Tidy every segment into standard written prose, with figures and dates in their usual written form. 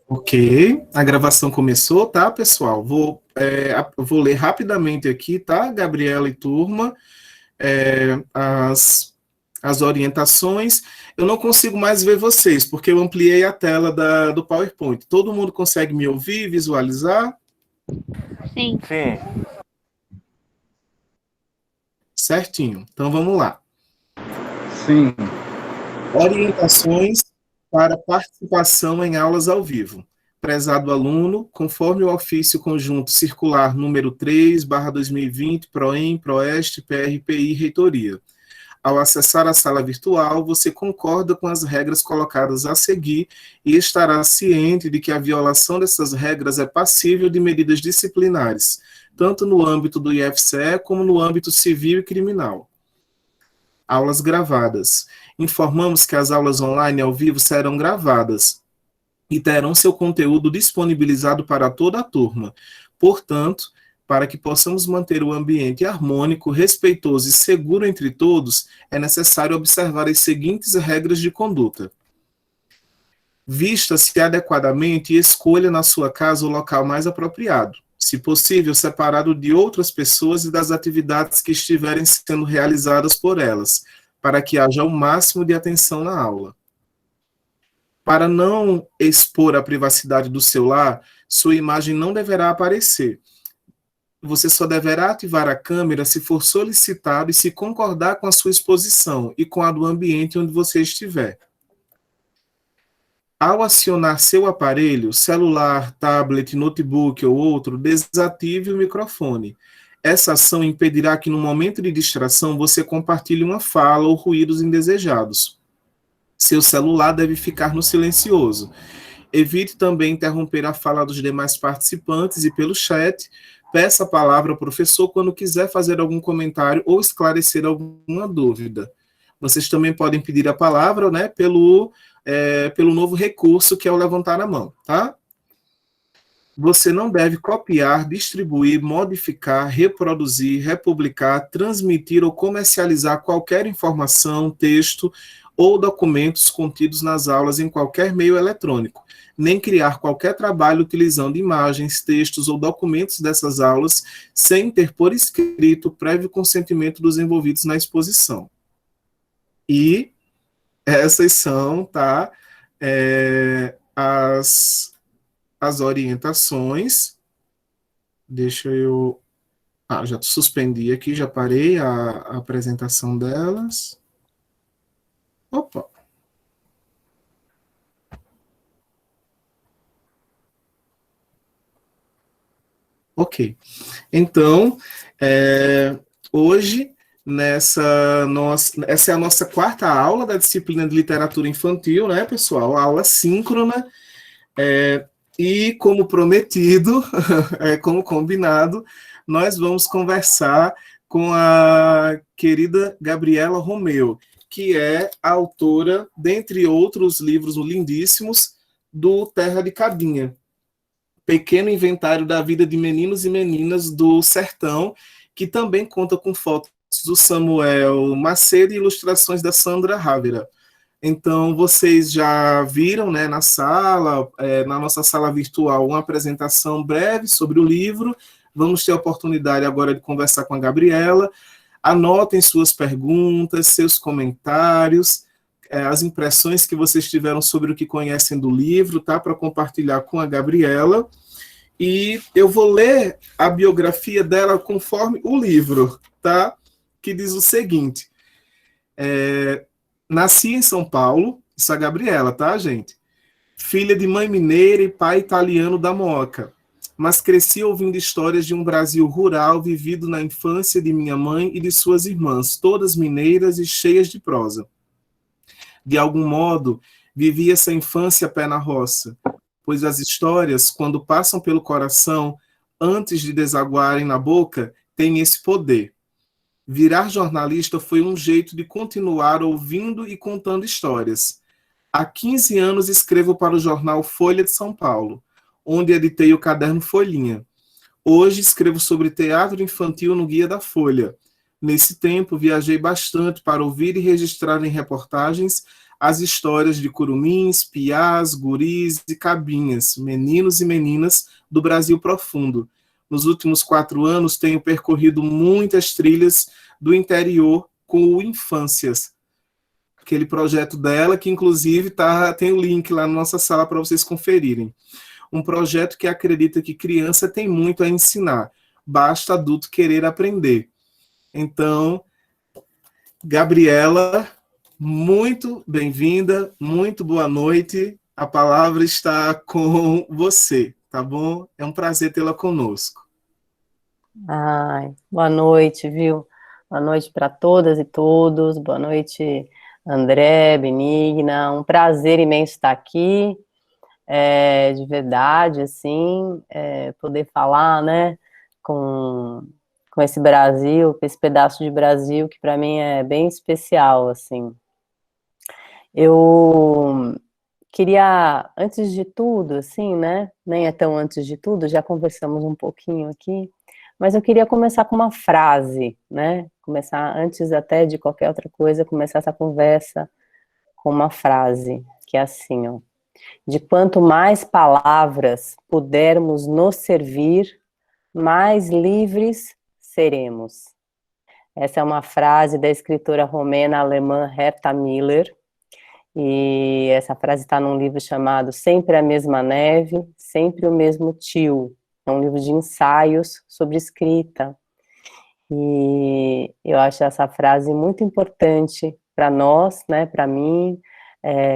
Ok, a gravação começou, tá, pessoal? Vou ler rapidamente aqui, tá, Gabriela e turma, as orientações. Eu não consigo mais ver vocês, porque eu ampliei a tela do PowerPoint. Todo mundo consegue me ouvir, visualizar? Sim. Sim. Certinho. Então vamos lá. Sim. Orientações para participação em aulas ao vivo. Prezado aluno, conforme o ofício conjunto circular número 3/2020, PROEM, PROEST, PRPI, Reitoria. Ao acessar a sala virtual, você concorda com as regras colocadas a seguir e estará ciente de que a violação dessas regras é passível de medidas disciplinares, tanto no âmbito do IFCE como no âmbito civil e criminal. Aulas gravadas. Informamos que as aulas online ao vivo serão gravadas e terão seu conteúdo disponibilizado para toda a turma. Portanto, para que possamos manter o ambiente harmônico, respeitoso e seguro entre todos, é necessário observar as seguintes regras de conduta. Vista-se adequadamente e escolha na sua casa o local mais apropriado, se possível, separado de outras pessoas e das atividades que estiverem sendo realizadas por elas, para que haja o máximo de atenção na aula. Para não expor a privacidade do seu lar, sua imagem não deverá aparecer. Você só deverá ativar a câmera se for solicitado e se concordar com a sua exposição e com a do ambiente onde você estiver. Ao acionar seu aparelho, celular, tablet, notebook ou outro, desative o microfone. Essa ação impedirá que no momento de distração você compartilhe uma fala ou ruídos indesejados. Seu celular deve ficar no silencioso. Evite também interromper a fala dos demais participantes e pelo chat, peça a palavra ao professor quando quiser fazer algum comentário ou esclarecer alguma dúvida. Vocês também podem pedir a palavra, né, pelo novo recurso que é o levantar a mão, tá? Você não deve copiar, distribuir, modificar, reproduzir, republicar, transmitir ou comercializar qualquer informação, texto ou documentos contidos nas aulas em qualquer meio eletrônico, nem criar qualquer trabalho utilizando imagens, textos ou documentos dessas aulas sem ter por escrito prévio consentimento dos envolvidos na exposição. E essas são, tá, as orientações. Deixa eu... já suspendi aqui, já parei a apresentação delas. Opa! Ok. Então, hoje, essa é a nossa quarta aula da disciplina de literatura infantil, né, pessoal? A aula síncrona. E, como prometido, como combinado, nós vamos conversar com a querida Gabriela Romeu, que é a autora, dentre outros livros lindíssimos, do Terra de Cabinha, pequeno inventário da vida de meninos e meninas do sertão, que também conta com fotos do Samuel Macedo e ilustrações da Sandra Rávera. Então, vocês já viram, né, na sala, na nossa sala virtual, uma apresentação breve sobre o livro. Vamos ter a oportunidade agora de conversar com a Gabriela. Anotem suas perguntas, seus comentários, as impressões que vocês tiveram sobre o que conhecem do livro, tá, para compartilhar com a Gabriela. E eu vou ler a biografia dela conforme o livro, tá, que diz o seguinte: nasci em São Paulo, isso é a Gabriela, tá, gente? Filha de mãe mineira e pai italiano da Moca, mas cresci ouvindo histórias de um Brasil rural vivido na infância de minha mãe e de suas irmãs, todas mineiras e cheias de prosa. De algum modo, vivi essa infância a pé na roça, pois as histórias, quando passam pelo coração, antes de desaguarem na boca, têm esse poder. Virar jornalista foi um jeito de continuar ouvindo e contando histórias. Há 15 anos escrevo para o jornal Folha de São Paulo, onde editei o caderno Folhinha. Hoje escrevo sobre teatro infantil no Guia da Folha. Nesse tempo, viajei bastante para ouvir e registrar em reportagens as histórias de curumins, piás, guris e cabinhas, meninos e meninas do Brasil profundo. Nos últimos 4 anos, tenho percorrido muitas trilhas do interior com o Infâncias, aquele projeto dela, que inclusive tem o link lá na nossa sala para vocês conferirem. Um projeto que acredita que criança tem muito a ensinar, basta adulto querer aprender. Então, Gabriela, muito bem-vinda, muito boa noite. A palavra está com você, tá bom? É um prazer tê-la conosco. Ai, boa noite, viu? Boa noite para todas e todos. Boa noite, André, Benigna. Um prazer imenso estar aqui. De verdade, assim, poder falar, né, com esse Brasil, com esse pedaço de Brasil que para mim é bem especial, assim. Eu queria, antes de tudo, assim, né, nem é tão antes de tudo, já conversamos um pouquinho aqui, mas eu queria começar com uma frase, né, começar, antes até de qualquer outra coisa, começar essa conversa com uma frase, que é assim, ó: de quanto mais palavras pudermos nos servir, mais livres seremos. Essa é uma frase da escritora romena alemã Herta Miller, e essa frase está num livro chamado Sempre a Mesma Neve, Sempre o Mesmo Tio. É um livro de ensaios sobre escrita. E eu acho essa frase muito importante para nós, né, para mim,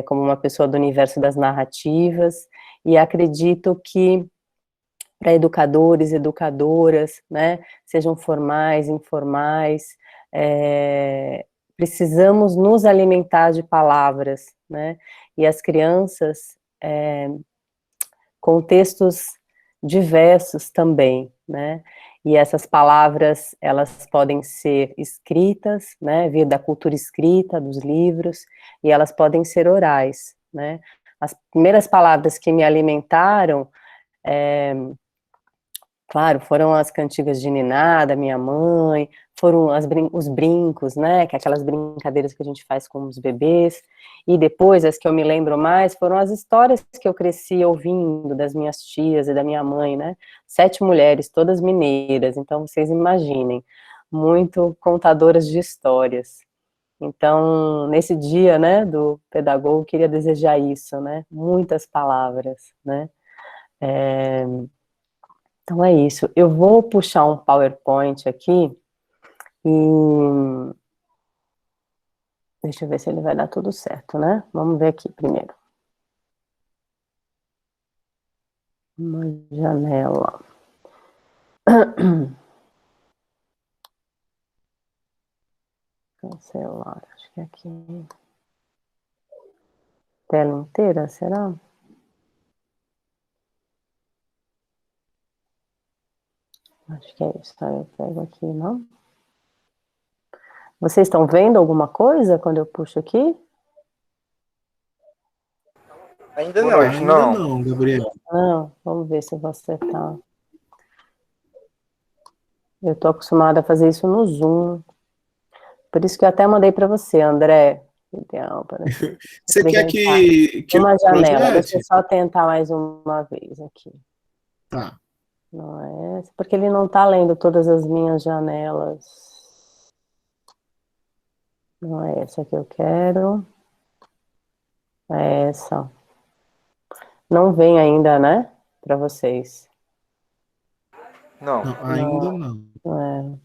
como uma pessoa do universo das narrativas, e acredito que para educadores, educadoras, né, sejam formais, informais, precisamos nos alimentar de palavras, né, e as crianças, contextos diversos também, né, e essas palavras, elas podem ser escritas, né, vir da cultura escrita, dos livros, e elas podem ser orais, né. As primeiras palavras que me alimentaram, claro, foram as cantigas de niná da minha mãe, foram os brincos, né, que é aquelas brincadeiras que a gente faz com os bebês, e depois, as que eu me lembro mais, foram as histórias que eu cresci ouvindo das minhas tias e da minha mãe, né, 7 mulheres, todas mineiras, então vocês imaginem, muito contadoras de histórias. Então, nesse dia, né, do pedagogo, eu queria desejar isso, né, muitas palavras, né. Então é isso. Eu vou puxar um PowerPoint aqui e deixa eu ver se ele vai dar tudo certo, né? Vamos ver aqui primeiro. Uma janela. Cancelar, acho que é aqui. Tela inteira, será? Acho que é isso, tá? Eu pego aqui, não? Vocês estão vendo alguma coisa quando eu puxo aqui? Ainda não. Ainda não, Gabriel. Não, vamos ver se eu vou acertar. Eu tô acostumada a fazer isso no Zoom. Por isso que eu até mandei para você, André. Ideal para Você quer que uma janela, projete? deixa eu só tentar mais uma vez aqui. Tá. Não é essa, porque ele não está lendo todas as minhas janelas. Não é essa que eu quero. É essa. Não vem ainda, né? Para vocês. Não. Não, ainda não. É.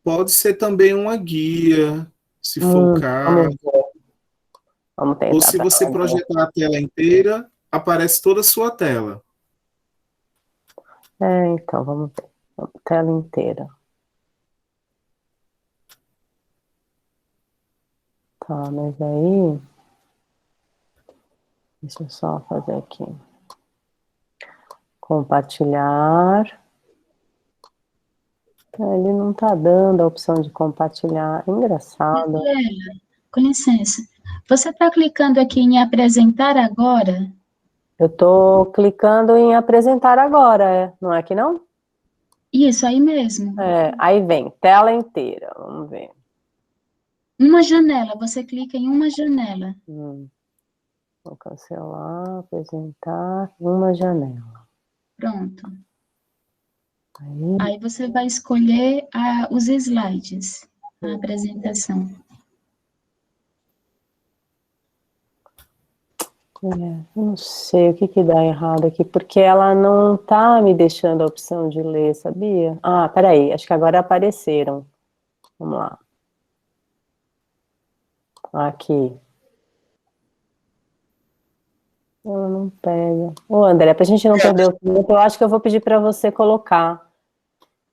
Pode ser também uma guia, se for o caso. Vamos ver. Vamos tentar. Ou se você projetar a tela inteira, aparece toda a sua tela. Então, vamos ver. Tela inteira. Tá, mas aí... Deixa eu só fazer aqui. Compartilhar. Ele não tá dando a opção de compartilhar. Engraçado. Gabriela, com licença. Você está clicando aqui em apresentar agora? Eu tô clicando em apresentar agora, não é que não? Isso, aí mesmo. Aí vem, tela inteira, vamos ver. Uma janela, você clica em uma janela. Vou cancelar, apresentar, uma janela. Pronto. Aí, Aí você vai escolher os slides, a apresentação. eu não sei o que dá errado aqui, porque ela não tá me deixando a opção de ler, sabia? Ah, peraí, acho que agora apareceram. Vamos lá. Aqui. Ela não pega. Ô, André, pra gente não perder o tempo, eu acho que eu vou pedir para você colocar.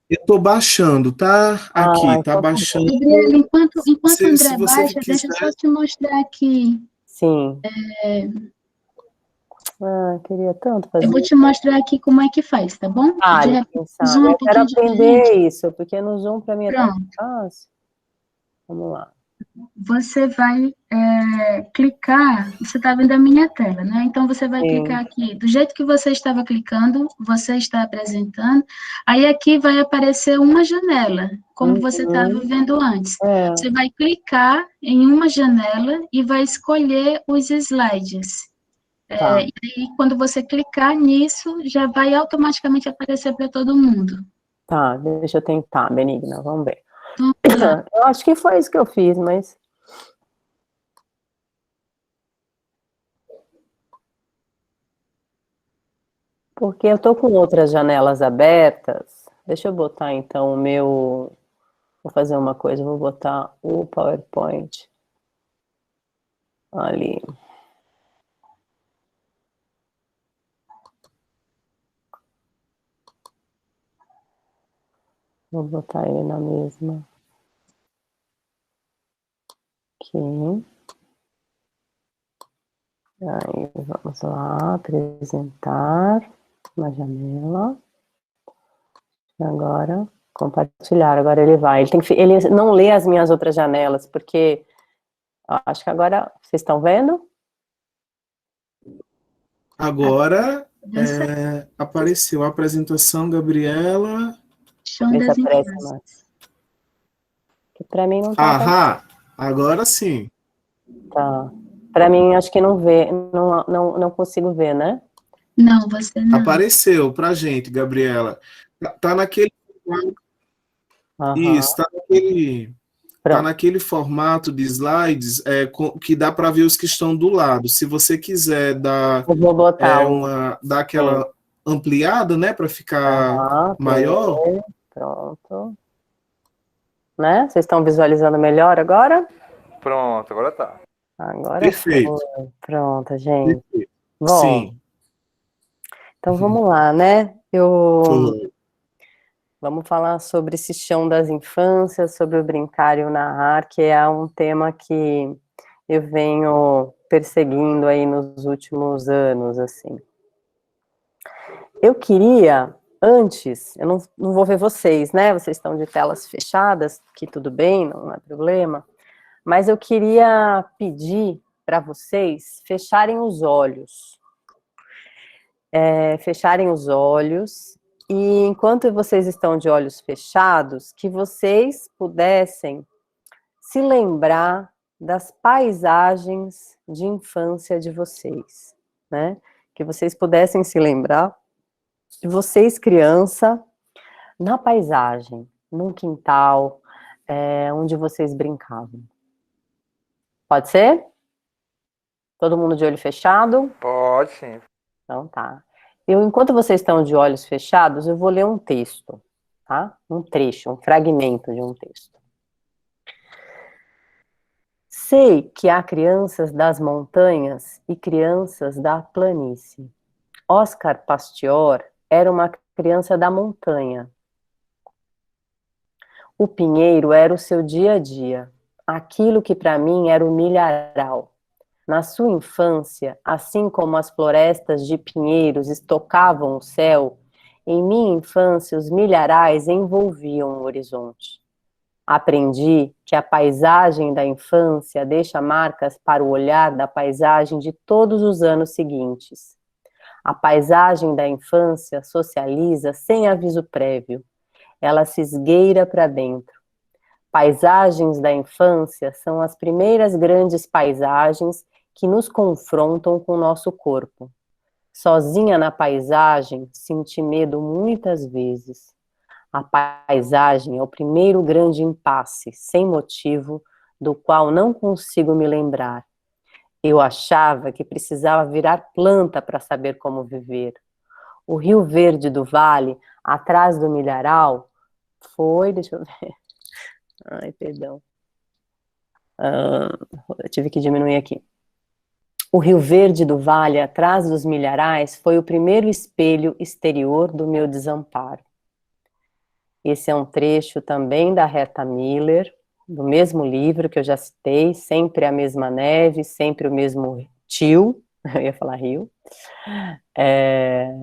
Eu tô baixando, tá? Aqui, tá Então tá baixando. bom. Gabriela, enquanto o Se André você baixa, deixa eu quiser. só te mostrar aqui. Sim. Queria tanto fazer Eu vou isso. te mostrar aqui como é que faz, tá bom? De Quem repente, sabe? zoom um Eu quero pouquinho aprender diferente. isso, porque no Zoom para mim é tão Pronto. fácil. Vamos lá. Você vai clicar, você está vendo a minha tela, né? Então, você vai Sim. clicar aqui, do jeito que você estava clicando, você está apresentando, aí aqui vai aparecer uma janela, como você estava vendo antes. É. Você vai clicar em uma janela e vai escolher os slides. Tá. E aí, quando você clicar nisso, já vai automaticamente aparecer para todo mundo. Tá, deixa eu tentar, Benigna, vamos ver. Vamos lá. Eu acho que foi isso que eu fiz, mas... Porque eu tô com outras janelas abertas. Deixa eu botar, então, o meu... Vou fazer uma coisa, vou botar o PowerPoint ali. Vou botar ele na mesma. Aqui. Aí, vamos lá, apresentar uma janela. Agora, compartilhar. Agora ele vai. Ele não lê as minhas outras janelas, porque acho que agora vocês estão vendo? Agora apareceu a apresentação, Gabriela. Chão Vê se das aparece infâncias. mais. Que para mim não tá Aham, agora sim. Tá. Para mim acho que não vê, não consigo ver, né? Não, você não. Apareceu pra gente, Gabriela. Tá naquele. Aham. Isso, tá Pronto. naquele formato de slides que dá para ver os que estão do lado. Se você quiser dar, Eu vou botar dar sim. aquela ampliada, né, para ficar maior. Play. Pronto. Né? Vocês estão visualizando melhor agora? Pronto, agora tá. Agora Perfeito. foi. Pronto, gente. Perfeito. Bom, Sim. então vamos lá, né? Foi. Vamos falar sobre esse chão das infâncias, sobre o brincar e o narrar, que é um tema que eu venho perseguindo aí nos últimos anos, assim. Eu queria, antes, eu não vou ver vocês, né? Vocês estão de telas fechadas, que tudo bem, não é problema. Mas eu queria pedir para vocês fecharem os olhos. Fecharem os olhos. E enquanto vocês estão de olhos fechados, que vocês pudessem se lembrar das paisagens de infância de vocês, né? Que vocês pudessem se lembrar de vocês, criança, na paisagem, num quintal, onde vocês brincavam. Pode ser? Todo mundo de olho fechado? Pode sim. Então tá. Enquanto vocês estão de olhos fechados, eu vou ler um texto, tá? Um trecho, um fragmento de um texto. Sei que há crianças das montanhas e crianças da planície. Oscar Pastior era uma criança da montanha. O pinheiro era o seu dia a dia, aquilo que para mim era o milharal. Na sua infância, assim como as florestas de pinheiros estocavam o céu, em minha infância os milharais envolviam o horizonte. Aprendi que a paisagem da infância deixa marcas para o olhar da paisagem de todos os anos seguintes. A paisagem da infância socializa sem aviso prévio. Ela se esgueira para dentro. paisagens da infância são as primeiras grandes paisagens que nos confrontam com o nosso corpo. Sozinha na paisagem, senti medo muitas vezes. A paisagem é o primeiro grande impasse, sem motivo, do qual não consigo me lembrar. Eu achava que precisava virar planta para saber como viver. O Rio Verde do Vale, atrás do milharal, foi, deixa eu ver, ai, perdão, eu tive que diminuir aqui. O Rio Verde do Vale, atrás dos milharais, foi o primeiro espelho exterior do meu desamparo. Esse é um trecho também da Herta Miller, do mesmo livro que eu já citei, Sempre a Mesma Neve, Sempre o Mesmo Tio, eu ia falar rio,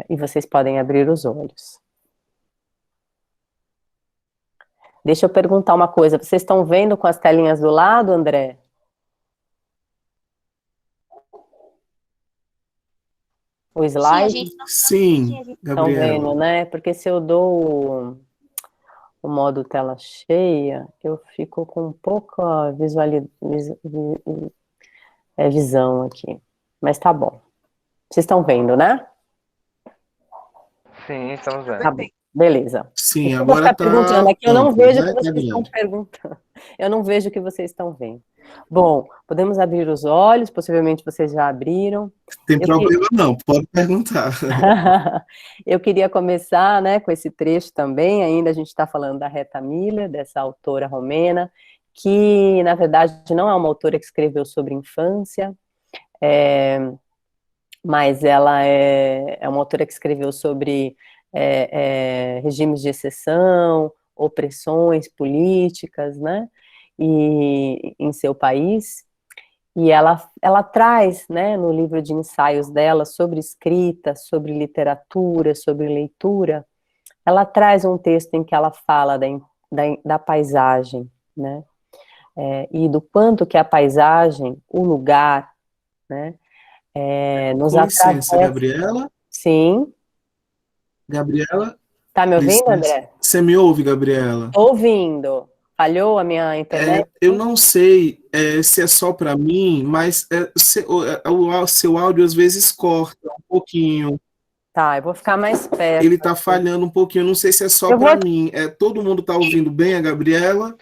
e vocês podem abrir os olhos. Deixa eu perguntar uma coisa, vocês estão vendo com as telinhas do lado, André? O slide? Sim, Estão vendo, Gabriela. né? Porque se eu dou o modo tela cheia, eu fico com pouca visão aqui. Mas tá bom. Vocês estão vendo, né? Sim, estamos vendo. Tá bom, beleza. Sim, Eu vou agora ficar perguntando tá aqui, eu não amplo, vejo o que né, vocês estão Gabriela? perguntando. Eu não vejo o que vocês estão vendo. Bom, podemos abrir os olhos, possivelmente vocês já abriram. Tem Eu que- problema não, pode perguntar. Eu queria começar, né, com esse trecho também, ainda a gente está falando da Herta Miller, dessa autora romena, que, na verdade, não é uma autora que escreveu sobre infância, mas ela é uma autora que escreveu sobre regimes de exceção, opressões políticas, né, e, em seu país, e ela traz, né, no livro de ensaios dela, sobre escrita, sobre literatura, sobre leitura, ela traz um texto em que ela fala da paisagem, né, e do quanto que a paisagem, o lugar, né, nos Com licença, atravessa. Gabriela. Sim, Gabriela, tá me ouvindo, licença. André? Você me ouve, Gabriela? Tô ouvindo. Falhou a minha internet? Eu não sei se é só para mim, mas o seu áudio às vezes corta um pouquinho. Tá, eu vou ficar mais perto Ele está aqui. falhando um pouquinho. Não sei se é só Eu vou para mim. Todo mundo está ouvindo bem a Gabriela?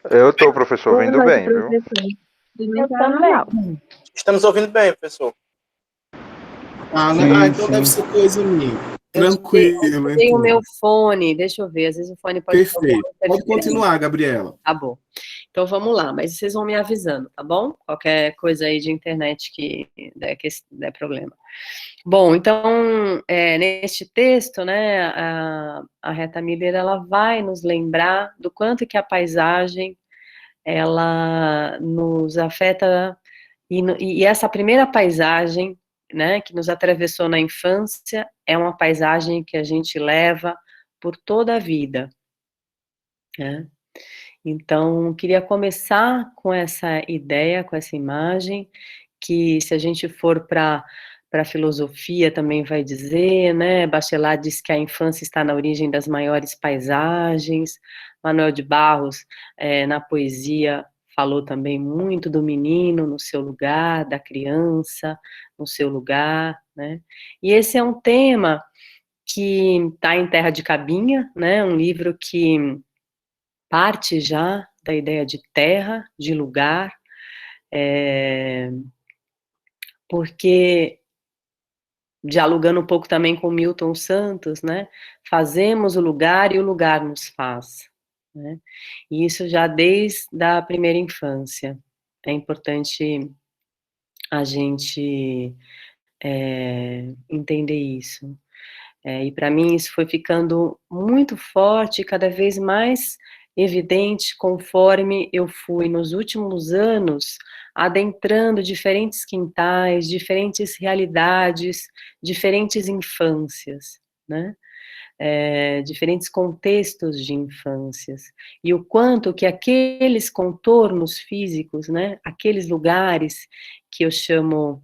Eu tô, professor, ouvindo bem, viu? eu também. Estamos ouvindo bem, professor. Né? Sim, Então deve ser coisa minha. Eu Tranquilo, tirei o então. meu fone, deixa eu ver, às vezes o fone pode ter alguma Perfeito. Pode interferência. continuar, Gabriela. Tá bom. Então vamos lá, mas vocês vão me avisando, tá bom? Qualquer coisa aí de internet que der problema. Bom, então, neste texto, né, a Herta Miller, ela vai nos lembrar do quanto que a paisagem, ela nos afeta, e essa primeira paisagem, né, que nos atravessou na infância, é uma paisagem que a gente leva por toda a vida, né? Então, queria começar com essa ideia, com essa imagem, que se a gente for para a filosofia também vai dizer, né, Bachelard diz que a infância está na origem das maiores paisagens, Manuel de Barros, na poesia, falou também muito do menino no seu lugar, da criança no seu lugar, né, e esse é um tema que está em Terra de Cabinha, né, um livro que parte já da ideia de terra, de lugar, porque, dialogando um pouco também com Milton Santos, né, fazemos o lugar e o lugar nos faz, né, e isso já desde a primeira infância. É importante a gente entender isso. E para mim isso foi ficando muito forte, cada vez mais evidente, conforme eu fui, nos últimos anos, adentrando diferentes quintais, diferentes realidades, diferentes infâncias, né? Diferentes contextos de infâncias, e o quanto que aqueles contornos físicos, né, aqueles lugares que eu chamo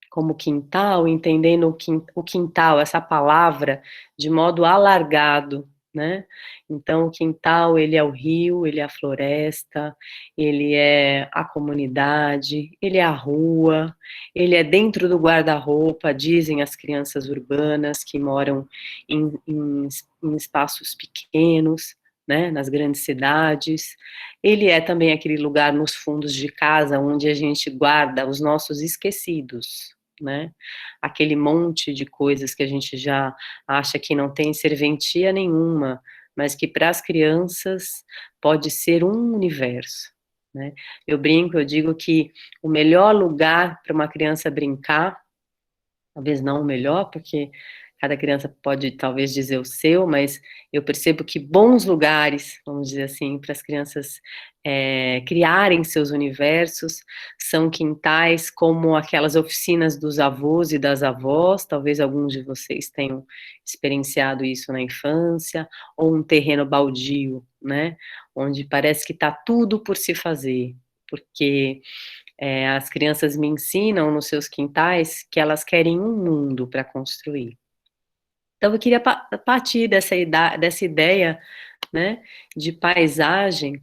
como quintal, entendendo o quintal, essa palavra, de modo alargado, né? Então, o quintal, ele é o rio, ele é a floresta, ele é a comunidade, ele é a rua, ele é dentro do guarda-roupa, dizem as crianças urbanas que moram em espaços pequenos, né, nas grandes cidades. Ele é também aquele lugar nos fundos de casa onde a gente guarda os nossos esquecidos, né? Aquele monte de coisas que a gente já acha que não tem serventia nenhuma, mas que para as crianças pode ser um universo, né? Eu brinco, eu digo que o melhor lugar para uma criança brincar, talvez não o melhor, porque cada criança pode talvez dizer o seu, mas eu percebo que bons lugares, vamos dizer assim, para as crianças criarem seus universos, são quintais como aquelas oficinas dos avós e das avós, talvez alguns de vocês tenham experienciado isso na infância, ou um terreno baldio, né, onde parece que está tudo por se fazer, porque as crianças me ensinam nos seus quintais que elas querem um mundo para construir. Então, eu queria partir dessa ideia, né, de paisagem,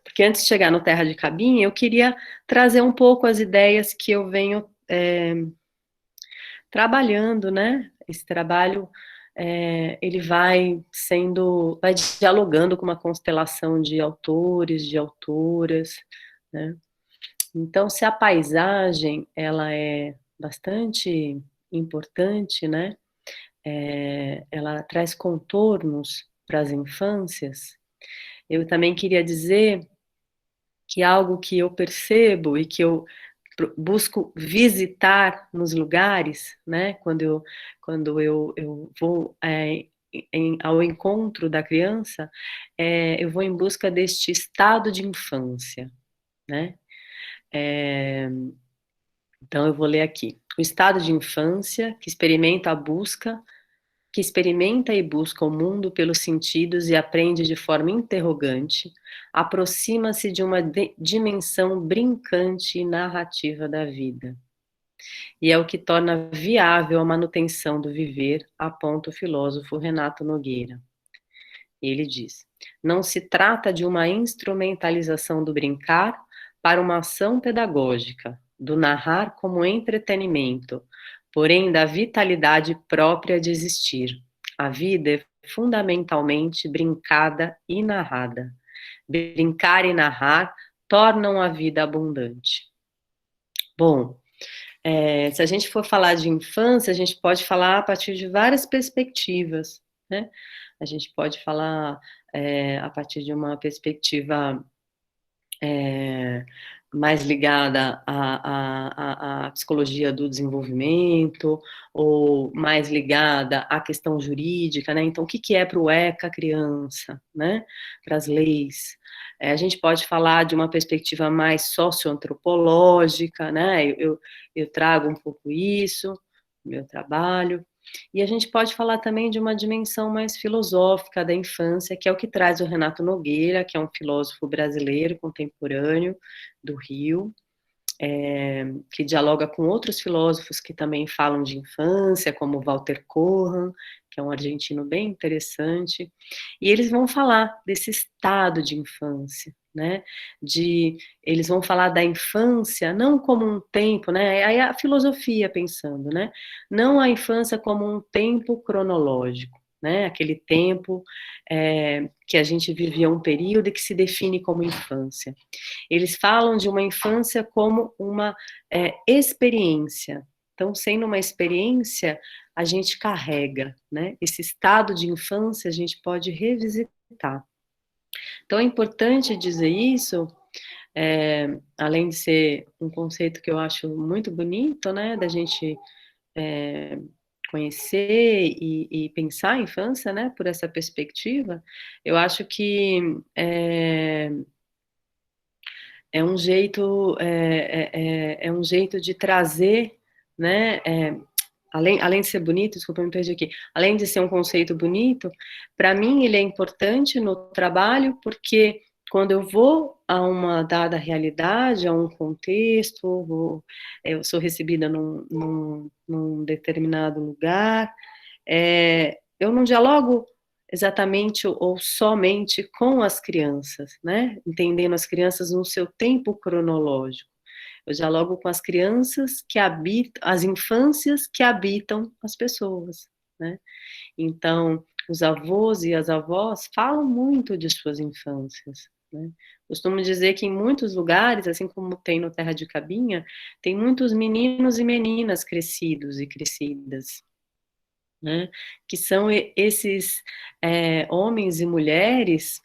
porque antes de chegar no Terra de Cabinha, eu queria trazer um pouco as ideias que eu venho trabalhando, né? Esse trabalho, ele vai dialogando com uma constelação de autores, de autoras, né? Então, se a paisagem, ela é bastante importante, né? Ela traz contornos para as infâncias. Eu também queria dizer que algo que eu percebo e que eu busco visitar nos lugares, né? Quando eu vou ao encontro da criança, eu vou em busca deste estado de infância, né? Então eu vou ler aqui. O estado de infância que experimenta e busca o mundo pelos sentidos e aprende de forma interrogante, aproxima-se de uma dimensão brincante e narrativa da vida. E é o que torna viável a manutenção do viver, aponta o filósofo Renato Nogueira. Ele diz: não se trata de uma instrumentalização do brincar para uma ação pedagógica, do narrar como entretenimento, porém da vitalidade própria de existir. A vida é fundamentalmente brincada e narrada. Brincar e narrar tornam a vida abundante. Bom, se a gente for falar de infância, a gente pode falar a partir de várias perspectivas, né? A gente pode falar a partir de uma perspectiva mais ligada à psicologia do desenvolvimento, ou mais ligada à questão jurídica, né? Então, o que é para o ECA criança, né? Para as leis. A gente pode falar de uma perspectiva mais socioantropológica, né? Eu trago um pouco isso no meu trabalho. E a gente pode falar também de uma dimensão mais filosófica da infância, que é o que traz o Renato Nogueira, que é um filósofo brasileiro contemporâneo do Rio, que dialoga com outros filósofos que também falam de infância, como Walter Kohan, que é um argentino bem interessante, e eles vão falar desse estado de infância, né? Eles vão falar da infância não como um tempo, né? Aí a filosofia pensando, né? Não a infância como um tempo cronológico, né? Aquele tempo que a gente vivia um período e que se define como infância. Eles falam de uma infância como uma experiência. Então, sendo uma experiência, a gente carrega, né? Esse estado de infância a gente pode revisitar. Então, é importante dizer isso, além de ser um conceito que eu acho muito bonito, né? Da gente conhecer e pensar a infância, né? Por essa perspectiva, eu acho que é um jeito de trazer, né? Além de ser bonito, desculpa, eu me perdi aqui. Além de ser um conceito bonito, para mim ele é importante no trabalho porque quando eu vou a uma dada realidade, a um contexto, eu sou recebida num determinado lugar, eu não dialogo exatamente ou somente com as crianças, né? Entendendo as crianças no seu tempo cronológico. Eu dialogo com as crianças que habitam, as infâncias que habitam as pessoas, né? Então, os avós e as avós falam muito de suas infâncias, né? Costumo dizer que em muitos lugares, assim como tem no Terra de Cabinha, tem muitos meninos e meninas crescidos e crescidas, né? Que são esses homens e mulheres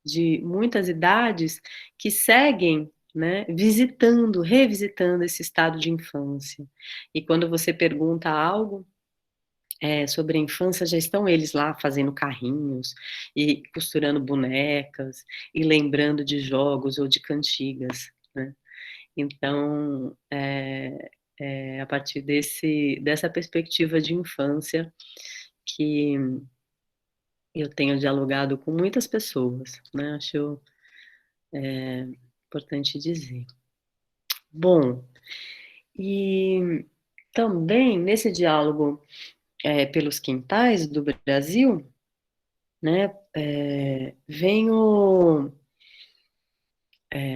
de muitas idades que seguem, né, visitando, revisitando esse estado de infância. E quando você pergunta algo sobre a infância, já estão eles lá fazendo carrinhos e costurando bonecas e lembrando de jogos ou de cantigas, né? Então, a partir dessa perspectiva de infância que eu tenho dialogado com muitas pessoas, né? Acho importante dizer. Bom, e também nesse diálogo pelos quintais do Brasil, né,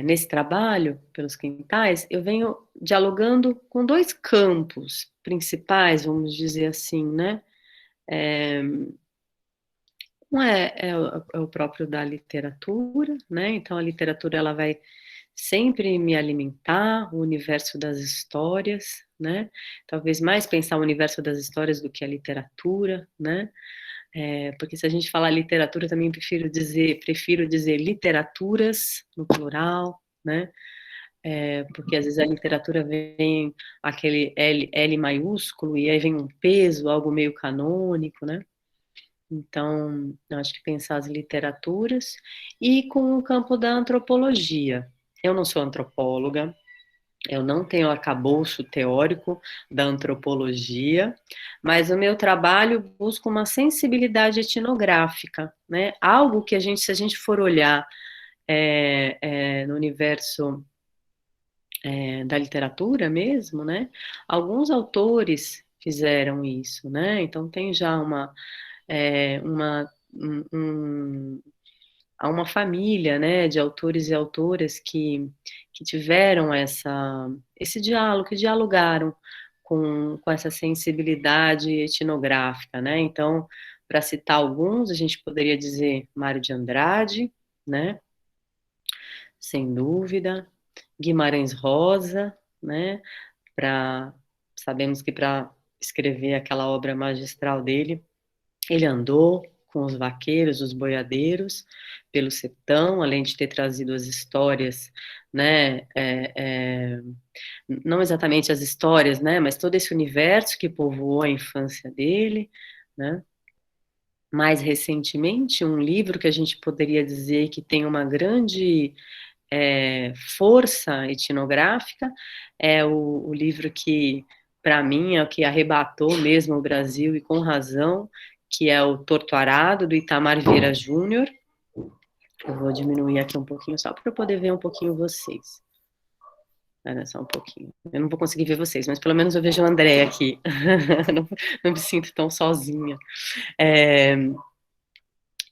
nesse trabalho pelos quintais, eu venho dialogando com dois campos principais, vamos dizer assim, né? Um é o próprio da literatura, né? Então a literatura ela vai sempre me alimentar, o universo das histórias, né? Talvez mais pensar o universo das histórias do que a literatura, né? Porque se a gente falar literatura, também prefiro dizer literaturas no plural, né? Porque às vezes a literatura vem aquele L maiúsculo e aí vem um peso, algo meio canônico, né? Então, eu acho que pensar as literaturas e com o campo da antropologia. Eu não sou antropóloga, eu não tenho arcabouço teórico da antropologia, mas o meu trabalho busca uma sensibilidade etnográfica, né? Algo que se a gente for olhar no universo da literatura mesmo, né? Alguns autores fizeram isso, né? Então tem já há uma família, né, de autores e autoras que tiveram esse diálogo, que dialogaram com essa sensibilidade etnográfica, né? Então, para citar alguns, a gente poderia dizer Mário de Andrade, né? Sem dúvida, Guimarães Rosa, né? Sabemos que para escrever aquela obra magistral dele, ele andou com os vaqueiros, os boiadeiros, pelo sertão, além de ter trazido as histórias, né? Não exatamente as histórias, né? Mas todo esse universo que povoou a infância dele, né? Mais recentemente, um livro que a gente poderia dizer que tem uma grande força etnográfica é o livro que, para mim, é o que arrebatou mesmo o Brasil, e com razão, que é o Torto Arado, do Itamar Vieira Júnior. Eu vou diminuir aqui um pouquinho, só para eu poder ver um pouquinho vocês. Olha só um pouquinho. Eu não vou conseguir ver vocês, mas pelo menos eu vejo o André aqui. não me sinto tão sozinha.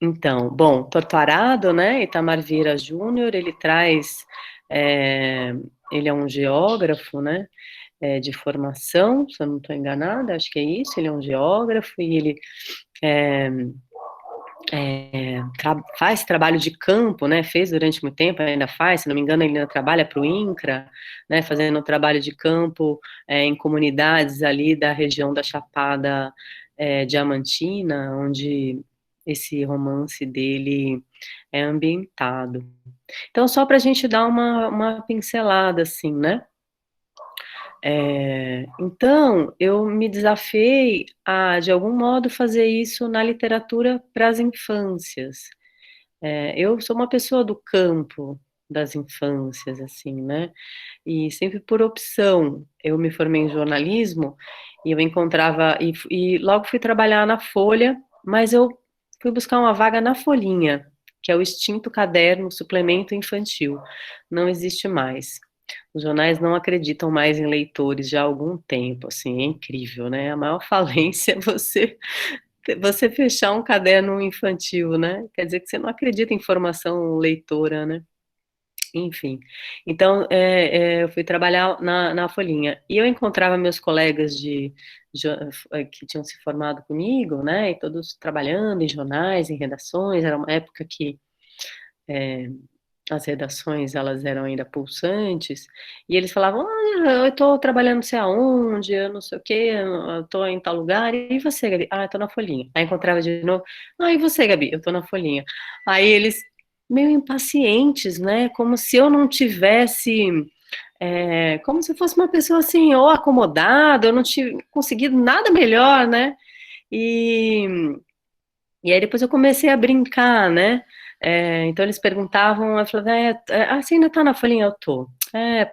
Então, bom, Torto Arado, né, Itamar Vieira Júnior, ele traz, ele é um geógrafo, né, de formação, se eu não estou enganada, acho que é isso, ele é um geógrafo e ele faz trabalho de campo, né, fez durante muito tempo, ainda faz, se não me engano, ele ainda trabalha para o INCRA, né, fazendo trabalho de campo em comunidades ali da região da Chapada Diamantina, onde esse romance dele é ambientado. Então, só para a gente dar uma pincelada, assim, né? Então, eu me desafiei a, de algum modo, fazer isso na literatura para as infâncias. Eu sou uma pessoa do campo das infâncias, assim, né? E sempre por opção. Eu me formei em jornalismo e eu encontrava, e logo fui trabalhar na Folha, mas eu fui buscar uma vaga na Folhinha, que é o extinto caderno suplemento infantil. Não existe mais. Os jornais não acreditam mais em leitores já há algum tempo, assim, é incrível, né? A maior falência é você você fechar um caderno infantil, né? Quer dizer que você não acredita em formação leitora, né? Enfim, então eu fui trabalhar na Folhinha e eu encontrava meus colegas que tinham se formado comigo, né? E todos trabalhando em jornais, em redações. Era uma época que é, as redações elas eram ainda pulsantes e eles falavam: "Ah, eu estou trabalhando não sei aonde, eu não sei o quê, eu estou em tal lugar. E você, Gabi? Ah, estou na Folhinha." Aí encontrava de novo: "Ah, e você, Gabi?" "Eu estou na Folhinha." Aí eles meio impacientes, né? Como se eu não tivesse, como se eu fosse uma pessoa assim, ou acomodada, eu não tinha conseguido nada melhor, né? E, e aí depois eu comecei a brincar, né? Então eles perguntavam, eu falava: você ainda tá na Folhinha?" "Eu tô."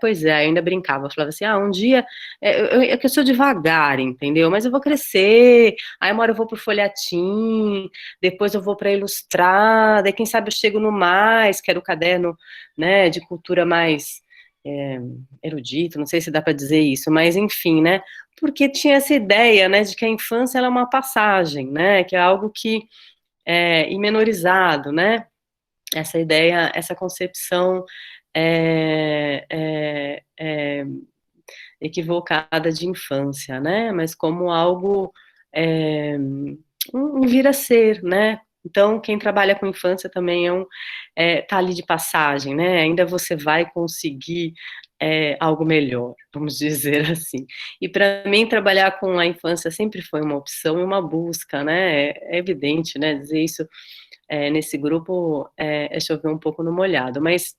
Pois é, eu ainda brincava, eu falava assim: "Ah, um dia, é que eu sou devagar, entendeu? Mas eu vou crescer, aí uma hora eu vou pro folhetim, depois eu vou para ilustrar, daí quem sabe eu chego no mais, que era o caderno, né, de cultura mais é, erudito, não sei se dá para dizer isso, mas enfim, né? Porque tinha essa ideia, né, de que a infância ela é uma passagem, né, que é algo que e menorizado, né? Essa ideia, essa concepção é, é, é, equivocada de infância, né? Mas como algo, um vir a ser, né? Então, quem trabalha com infância também tá ali de passagem, né? Ainda você vai conseguir algo melhor, vamos dizer assim. E para mim, trabalhar com a infância sempre foi uma opção e uma busca, né? É evidente, né? Dizer isso nesse grupo é chover um pouco no molhado, mas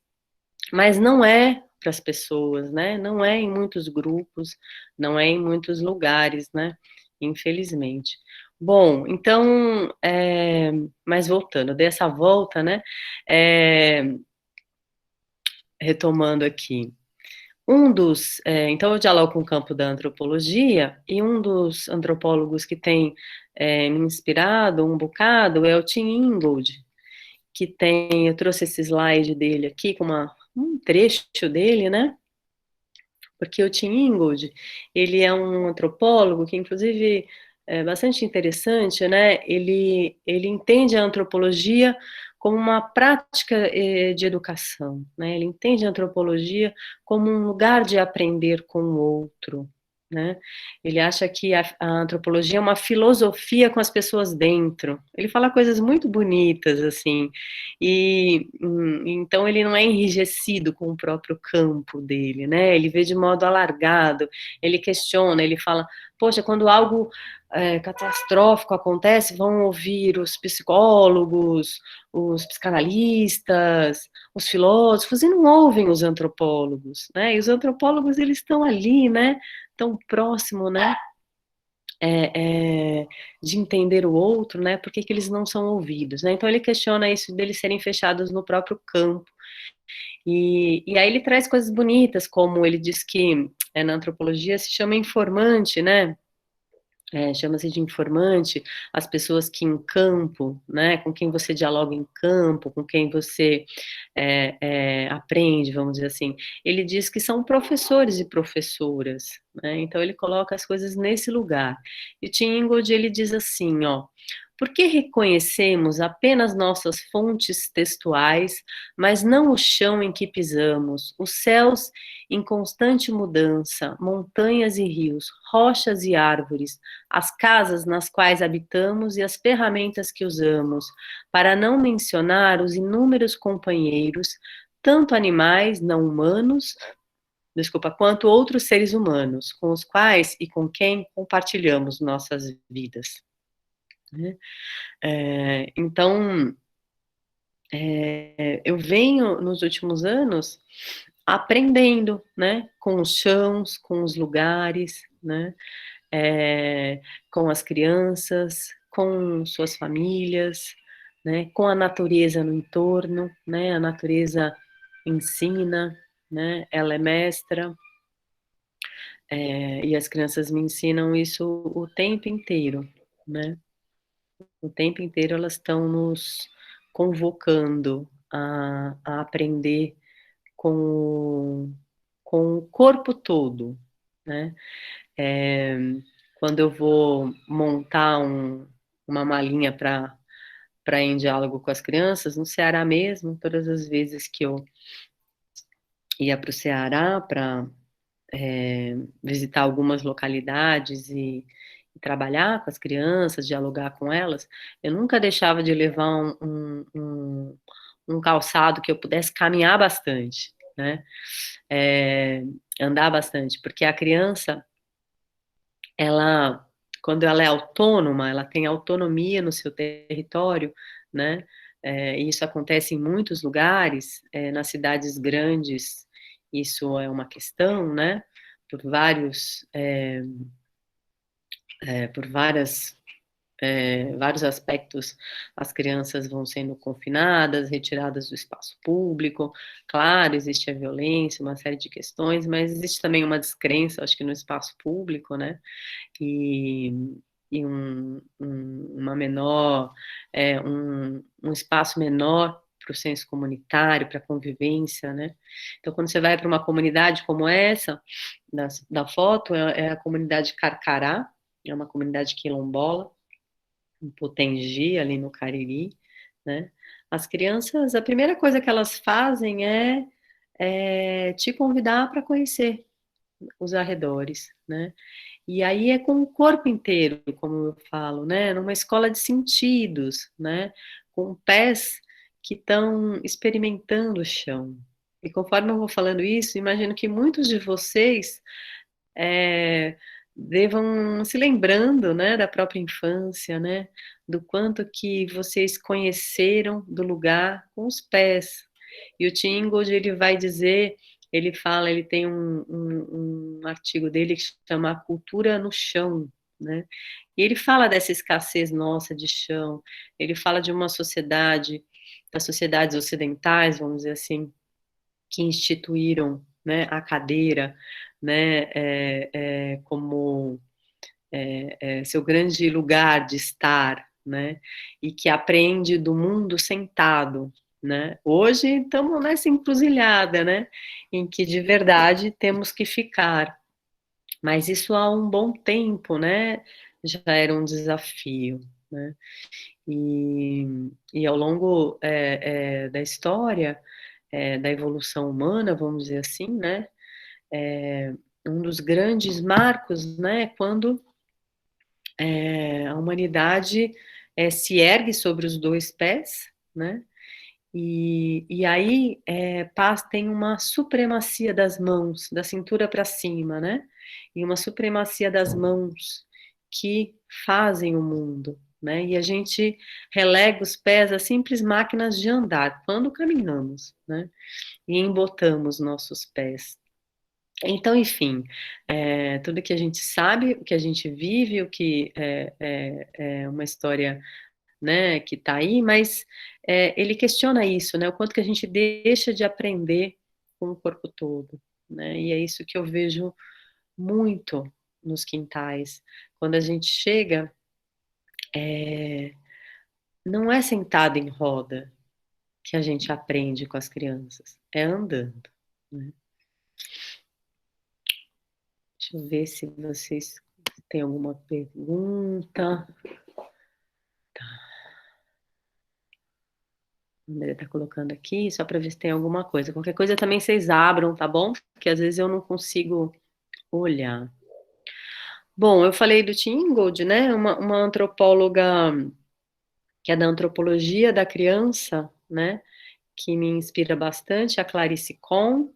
não é para as pessoas, né? Não é em muitos grupos, não é em muitos lugares, né? Infelizmente. Bom, então, mas voltando, eu dei essa volta, né? É, retomando aqui. Então eu dialogo com o campo da antropologia, e um dos antropólogos que tem me inspirado um bocado é o Tim Ingold, eu trouxe esse slide dele aqui com um trecho dele, né? Porque o Tim Ingold, ele é um antropólogo que, inclusive, é bastante interessante, né? Ele entende a antropologia como uma prática de educação, né? Ele entende a antropologia como um lugar de aprender com o outro, né? Ele acha que a antropologia é uma filosofia com as pessoas dentro. Ele fala coisas muito bonitas, assim, e então ele não é enrijecido com o próprio campo dele, né? Ele vê de modo alargado, ele questiona, ele fala: poxa, quando algo catastrófico acontece, vão ouvir os psicólogos, os psicanalistas, os filósofos, e não ouvem os antropólogos, né? E os antropólogos, eles estão ali, né? Tão próximo, né? De entender o outro, né? Por que eles não são ouvidos, né? Então ele questiona isso deles serem fechados no próprio campo. E aí ele traz coisas bonitas, como ele diz que na antropologia se chama informante, né? Chama-se de informante as pessoas que em campo, né, com quem você dialoga em campo, com quem você aprende, vamos dizer assim. Ele diz que são professores e professoras, né, então ele coloca as coisas nesse lugar. E o Tim Ingold, ele diz assim, ó: por que reconhecemos apenas nossas fontes textuais, mas não o chão em que pisamos, os céus em constante mudança, montanhas e rios, rochas e árvores, as casas nas quais habitamos e as ferramentas que usamos, para não mencionar os inúmeros companheiros, tanto animais não humanos, quanto outros seres humanos, com os quais e com quem compartilhamos nossas vidas, né? Então, eu venho nos últimos anos aprendendo, né, com os chãos, com os lugares, né, com as crianças, com suas famílias, né, com a natureza no entorno, né, a natureza ensina, né, ela é mestra, e as crianças me ensinam isso o tempo inteiro, né, o tempo inteiro elas estão nos convocando a aprender com o corpo todo, né? Quando eu vou montar uma malinha para ir em diálogo com as crianças. No Ceará mesmo, todas as vezes que eu ia para o Ceará para visitar algumas localidades e trabalhar com as crianças, dialogar com elas, eu nunca deixava de levar um calçado que eu pudesse caminhar bastante, né? Andar bastante, porque a criança, ela, quando ela é autônoma, ela tem autonomia no seu território, né? E isso acontece em muitos lugares, nas cidades grandes, isso é uma questão, né? Por vários, por vários aspectos, as crianças vão sendo confinadas, retiradas do espaço público. Claro, existe a violência, uma série de questões, mas existe também uma descrença, acho que no espaço público, né? E uma menor, um espaço menor para o senso comunitário, para a convivência, né? Então, quando você vai para uma comunidade como essa, da foto, é a comunidade Carcará, é uma comunidade quilombola, em Potengi, ali no Cariri, né? As crianças, a primeira coisa que elas fazem é te convidar para conhecer os arredores, né? E aí é com o corpo inteiro, como eu falo, né? Numa escola de sentidos, né? Com pés que estão experimentando o chão. E conforme eu vou falando isso, imagino que muitos de vocês devam se lembrando, né, da própria infância, né? Do quanto que vocês conheceram do lugar com os pés. E o Tim Ingold, ele vai dizer, ele fala, ele tem um artigo dele que chama A Cultura no Chão, né? E ele fala dessa escassez nossa de chão, ele fala de uma sociedade, das sociedades ocidentais, vamos dizer assim, que instituíram, né, a cadeira, né, como seu grande lugar de estar, né, e que aprende do mundo sentado, né. Hoje estamos nessa encruzilhada, né, em que de verdade temos que ficar, mas isso há um bom tempo, né, já era um desafio, né, e ao longo da história, da evolução humana, vamos dizer assim, né, um dos grandes marcos, né, quando a humanidade se ergue sobre os dois pés, né, e aí tem uma supremacia das mãos, da cintura para cima, né, e uma supremacia das mãos que fazem o mundo, né, e a gente relega os pés a simples máquinas de andar, quando caminhamos, né, e embotamos nossos pés. Então, enfim, tudo que a gente sabe, o que a gente vive, o que é uma história, né, que está aí, mas ele questiona isso, né, o quanto que a gente deixa de aprender com o corpo todo, né, e é isso que eu vejo muito nos quintais. Quando a gente chega, não é sentado em roda que a gente aprende com as crianças, é andando, né. Deixa eu ver se vocês têm alguma pergunta. Tá. A André está colocando aqui, só para ver se tem alguma coisa. Qualquer coisa também vocês abram, tá bom? Porque às vezes eu não consigo olhar. Bom, eu falei do Tim Ingold, né? Uma antropóloga que é da antropologia da criança, né? Que me inspira bastante, a Clarice Kohn.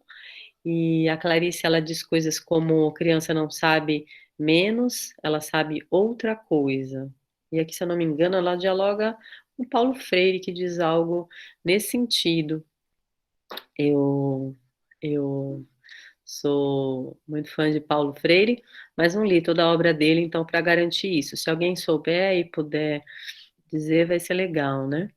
E a Clarice, ela diz coisas como criança não sabe menos, ela sabe outra coisa. E aqui, se eu não me engano, ela dialoga com Paulo Freire, que diz algo nesse sentido. Eu sou muito fã de Paulo Freire, mas não li toda a obra dele, então, para garantir isso, se alguém souber e puder dizer, vai ser legal, né?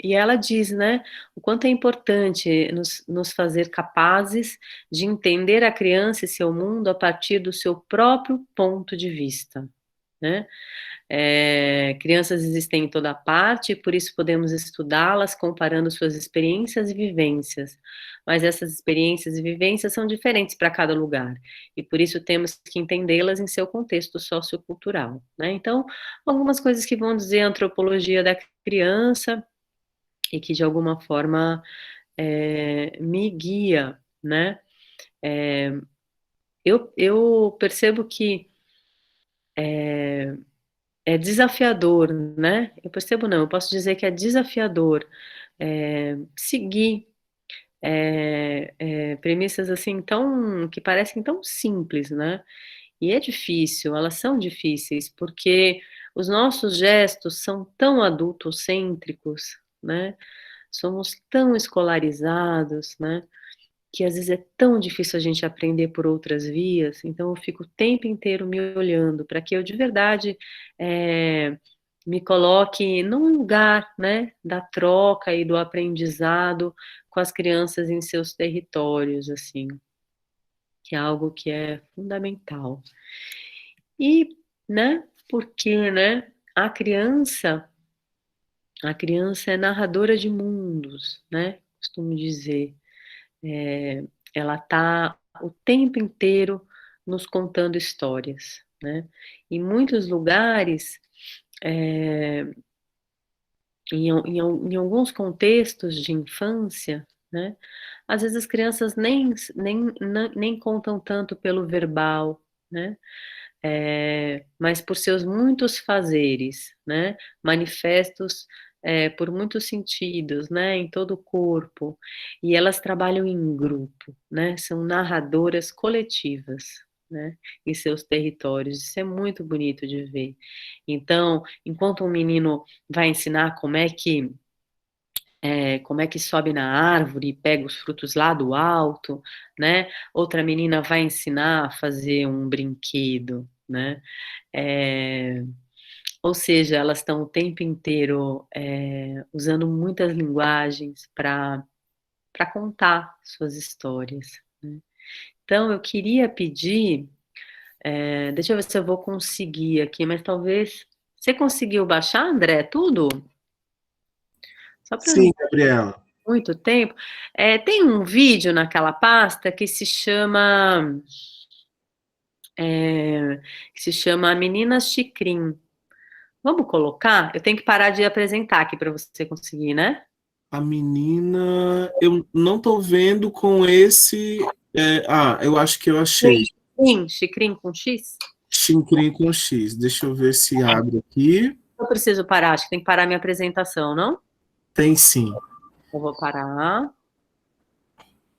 E ela diz, né, o quanto é importante nos fazer capazes de entender a criança e seu mundo a partir do seu próprio ponto de vista, né? Crianças existem em toda parte, e por isso podemos estudá-las comparando suas experiências e vivências. Mas essas experiências e vivências são diferentes para cada lugar, e por isso temos que entendê-las em seu contexto sociocultural, né? Então, algumas coisas que vão dizer a antropologia da criança e que de alguma forma me guia, né? Eu percebo que é desafiador, né? Eu percebo não, eu posso dizer que é desafiador seguir premissas assim tão que parecem tão simples, né? E é difícil, elas são difíceis, porque os nossos gestos são tão adultocêntricos, né? Somos tão escolarizados, né? Que às vezes é tão difícil a gente aprender por outras vias, então eu fico o tempo inteiro me olhando para que eu de verdade me coloque num lugar, né, da troca e do aprendizado com as crianças em seus territórios, assim, que é algo que é fundamental. E, né, porque, né, a criança é narradora de mundos, né, costumo dizer. Ela está o tempo inteiro nos contando histórias, né? Em muitos lugares, em alguns contextos de infância, né? Às vezes as crianças nem contam tanto pelo verbal, né? Mas por seus muitos fazeres, né? Manifestos por muitos sentidos, né? Em todo o corpo. E elas trabalham em grupo, né? São narradoras coletivas, né? Em seus territórios. Isso é muito bonito de ver. Então, enquanto um menino vai ensinar como é que sobe na árvore e pega os frutos lá do alto, né? Outra menina vai ensinar a fazer um brinquedo, né? Ou seja, elas estão o tempo inteiro usando muitas linguagens para contar suas histórias, né? Então, eu queria pedir, deixa eu ver se eu vou conseguir aqui, mas talvez... Você conseguiu baixar, André, tudo? Só para Sim, Gabriela. muito tempo. Tem um vídeo naquela pasta que se chama Meninas Chicrim. Vamos colocar? Eu tenho que parar de apresentar aqui para você conseguir, né? A menina, eu não estou vendo com esse. Eu acho que eu achei. Chicrim com X? Chincrim com X. Deixa eu ver se abre aqui. Eu preciso parar, acho que tem que parar minha apresentação, não? Tem sim. Eu vou parar.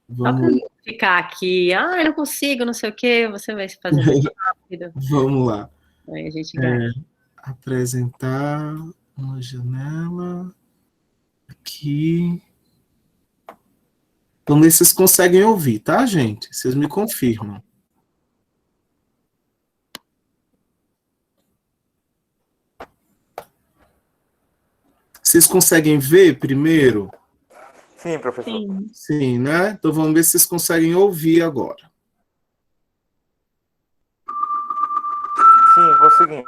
Só para Vamos, não ficar aqui, eu não consigo, não sei o quê, você vai se fazer mais rápido. vamos lá. Aí a gente ganha. Apresentar uma janela. Aqui. Vamos ver se vocês conseguem ouvir, tá, gente? Vocês me confirmam. Vocês conseguem ver primeiro? Sim, professor. Sim. Sim, né? Então vamos ver se vocês conseguem ouvir agora. Sim, consegui.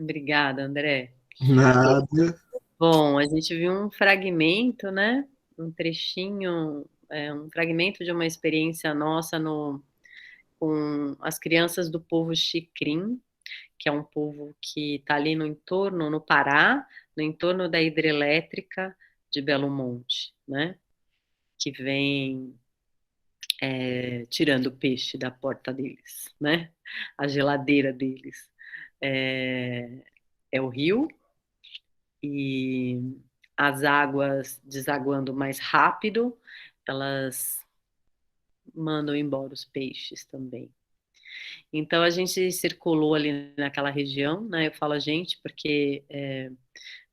Obrigada, André. Nada. Bom, a gente viu um fragmento, né? Um trechinho, um fragmento de uma experiência nossa com as crianças do povo Xicrim, que é um povo que está ali no entorno, no Pará, no entorno da hidrelétrica de Belo Monte, né? Que vem tirando o peixe da porta deles, né? A geladeira deles. É o rio e as águas desaguando mais rápido, elas mandam embora os peixes também. Então a gente circulou ali naquela região, né? Eu falo a gente porque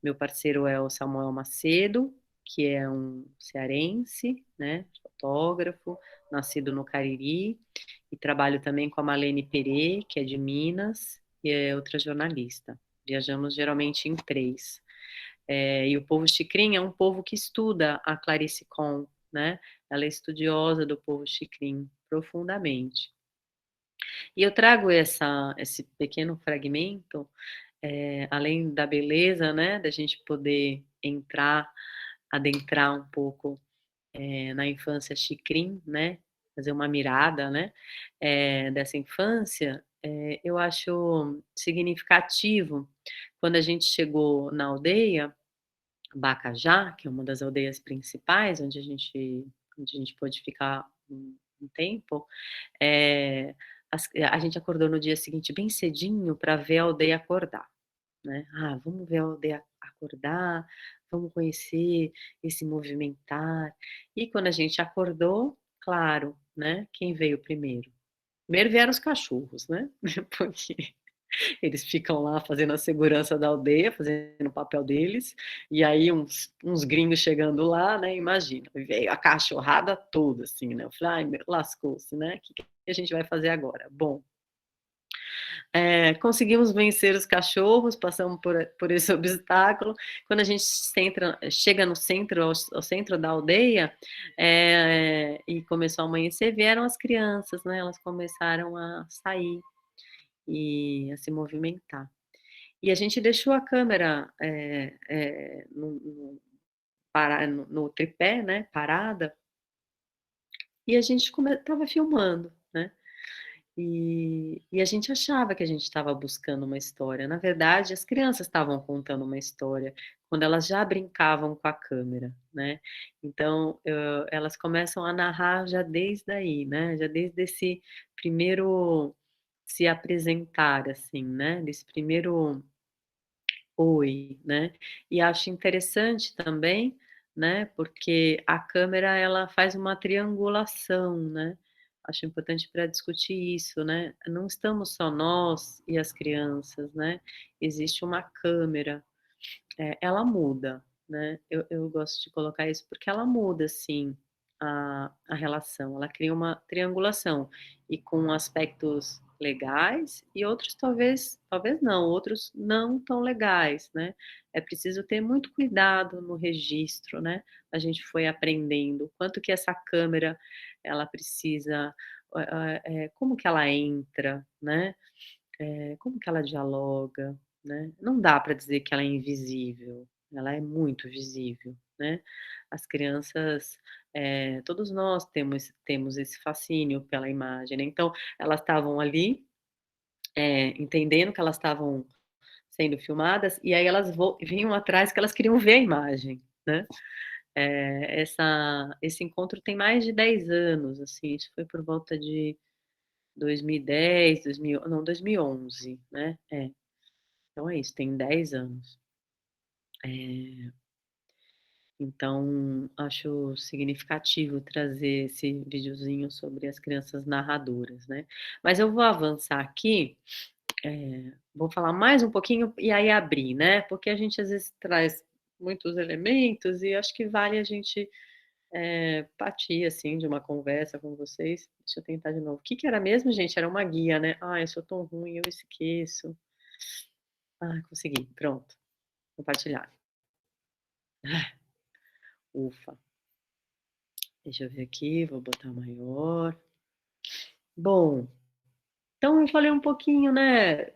meu parceiro é o Samuel Macedo, que é um cearense, né? Fotógrafo, nascido no Cariri, e trabalho também com a Malene Perê, que é de Minas, e é outra jornalista. Viajamos geralmente em três. E o povo Xicrim é um povo que estuda a Clarice Con, né? Ela é estudiosa do povo Xicrim profundamente. E eu trago esse pequeno fragmento, além da beleza, né, da gente poder adentrar um pouco na infância Xicrim, né, fazer uma mirada, né, dessa infância, eu acho significativo quando a gente chegou na aldeia Bacajá, que é uma das aldeias principais, onde a gente pôde ficar um tempo, a gente acordou no dia seguinte bem cedinho para ver a aldeia acordar, né? Ah, vamos ver a aldeia acordar, vamos conhecer esse movimentar. E quando a gente acordou, claro, né? Quem veio primeiro? Primeiro vieram os cachorros, né? Porque eles ficam lá fazendo a segurança da aldeia, fazendo o papel deles, e aí uns gringos chegando lá, né? Imagina, veio a cachorrada toda, assim, né? Eu falei, ai, meu, lascou-se, né? O que a gente vai fazer agora? Bom, conseguimos vencer os cachorros, passamos por esse obstáculo. Quando a gente chega no centro, ao centro da aldeia, e começou a amanhecer, vieram as crianças, né? Elas começaram a sair e a se movimentar. E a gente deixou a câmera no tripé, né, parada, e a gente estava filmando, né? E a gente achava que a gente estava buscando uma história. Na verdade, as crianças estavam contando uma história quando elas já brincavam com a câmera, né? Então, elas começam a narrar já desde aí, né? Já desde esse primeiro se apresentar, assim, né? Desse primeiro oi, né? E acho interessante também, né? Porque a câmera ela faz uma triangulação, né? Acho importante para discutir isso, né? Não estamos só nós e as crianças, né? Existe uma câmera, ela muda, né? Eu gosto de colocar isso porque ela muda, sim, a relação. Ela cria uma triangulação e com aspectos legais e outros talvez não, outros não tão legais, né? É preciso ter muito cuidado no registro, né? A gente foi aprendendo quanto que essa câmera ela precisa, como que ela entra, né? Como que ela dialoga, né? Não dá para dizer que ela é invisível, ela é muito visível, né? As crianças, todos nós temos esse fascínio pela imagem, né? Então, elas estavam ali, entendendo que elas estavam sendo filmadas, e aí elas vinham atrás que elas queriam ver a imagem, né? Esse encontro tem mais de 10 anos, assim, isso foi por volta de 2010, 2000, não, 2011, né? Então é isso, tem 10 anos. Então, acho significativo trazer esse videozinho sobre as crianças narradoras, né? Mas eu vou avançar aqui, vou falar mais um pouquinho e aí abrir, né? Porque a gente às vezes traz muitos elementos e acho que vale a gente partir, assim, de uma conversa com vocês. Deixa eu tentar de novo. O que que era mesmo, gente? Era uma guia, né? Ah, eu sou tão ruim, eu esqueço. Ah, consegui, pronto. Compartilhar. Ufa. Deixa eu ver aqui, vou botar maior. Bom, então eu falei um pouquinho, né,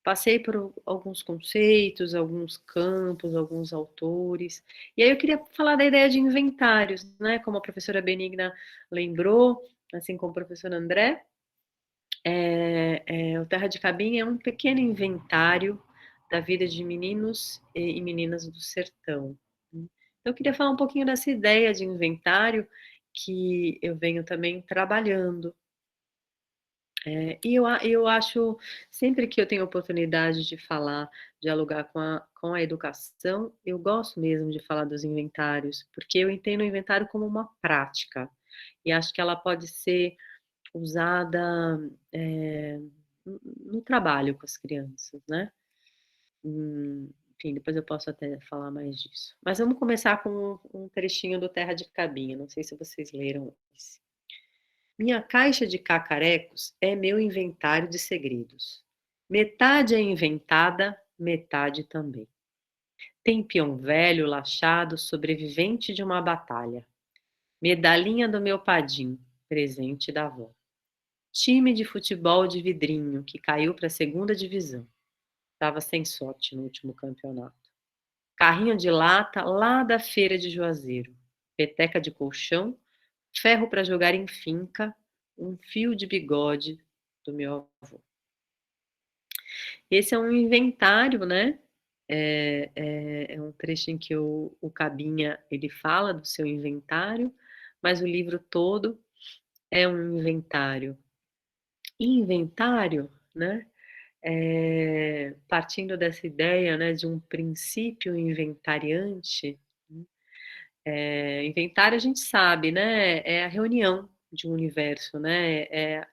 Passei por alguns conceitos, alguns campos, alguns autores. E aí eu queria falar da ideia de inventários, né? Como a professora Benigna lembrou, assim como o professor André, o Terra de Cabinha é um pequeno inventário da vida de meninos e meninas do sertão. Então, eu queria falar um pouquinho dessa ideia de inventário que eu venho também trabalhando. E eu acho, sempre que eu tenho oportunidade de falar, dialogar com a educação, eu gosto mesmo de falar dos inventários, porque eu entendo o inventário como uma prática, e acho que ela pode ser usada no trabalho com as crianças, né? Enfim, depois eu posso até falar mais disso. Mas vamos começar com um trechinho do Terra de Cabinha, não sei se vocês leram esse. Minha caixa de cacarecos é meu inventário de segredos. Metade é inventada, metade também. Tem peão velho, lachado, sobrevivente de uma batalha. Medalhinha do meu padim, presente da avó. Time de futebol de vidrinho que caiu para a segunda divisão. Estava sem sorte no último campeonato. Carrinho de lata lá da feira de Juazeiro. Peteca de colchão, ferro para jogar em finca, um fio de bigode do meu avô. Esse é um inventário, né? É um trecho em que o Cabinha ele fala do seu inventário, mas o livro todo é um inventário. Inventário, né? Partindo dessa ideia, né, de um princípio inventariante, inventário a gente sabe, né, é a reunião de um universo, né,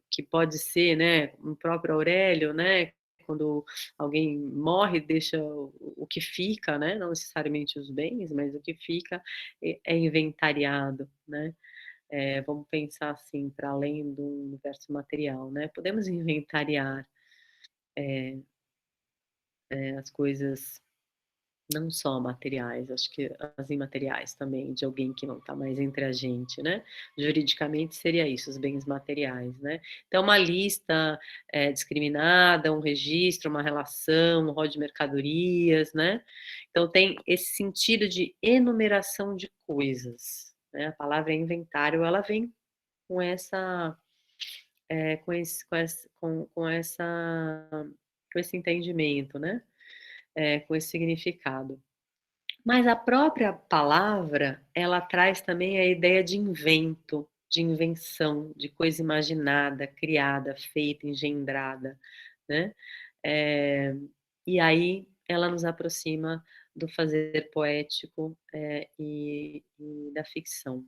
que pode ser, né, o próprio Aurélio, né, quando alguém morre, deixa o que fica, né, não necessariamente os bens, mas o que fica é inventariado, né. Vamos pensar assim, para além do universo material, né, podemos inventariar as coisas não só materiais, acho que as imateriais também, de alguém que não está mais entre a gente, né? Juridicamente seria isso, os bens materiais, né? Então, uma lista discriminada, um registro, uma relação, um rol de mercadorias, né? Então, tem esse sentido de enumeração de coisas, né? A palavra inventário, ela vem com essa, com esse entendimento, né? Com esse significado. Mas a própria palavra, ela traz também a ideia de invento, de invenção, de coisa imaginada, criada, feita, engendrada, né? É, e aí ela nos aproxima do fazer poético e da ficção.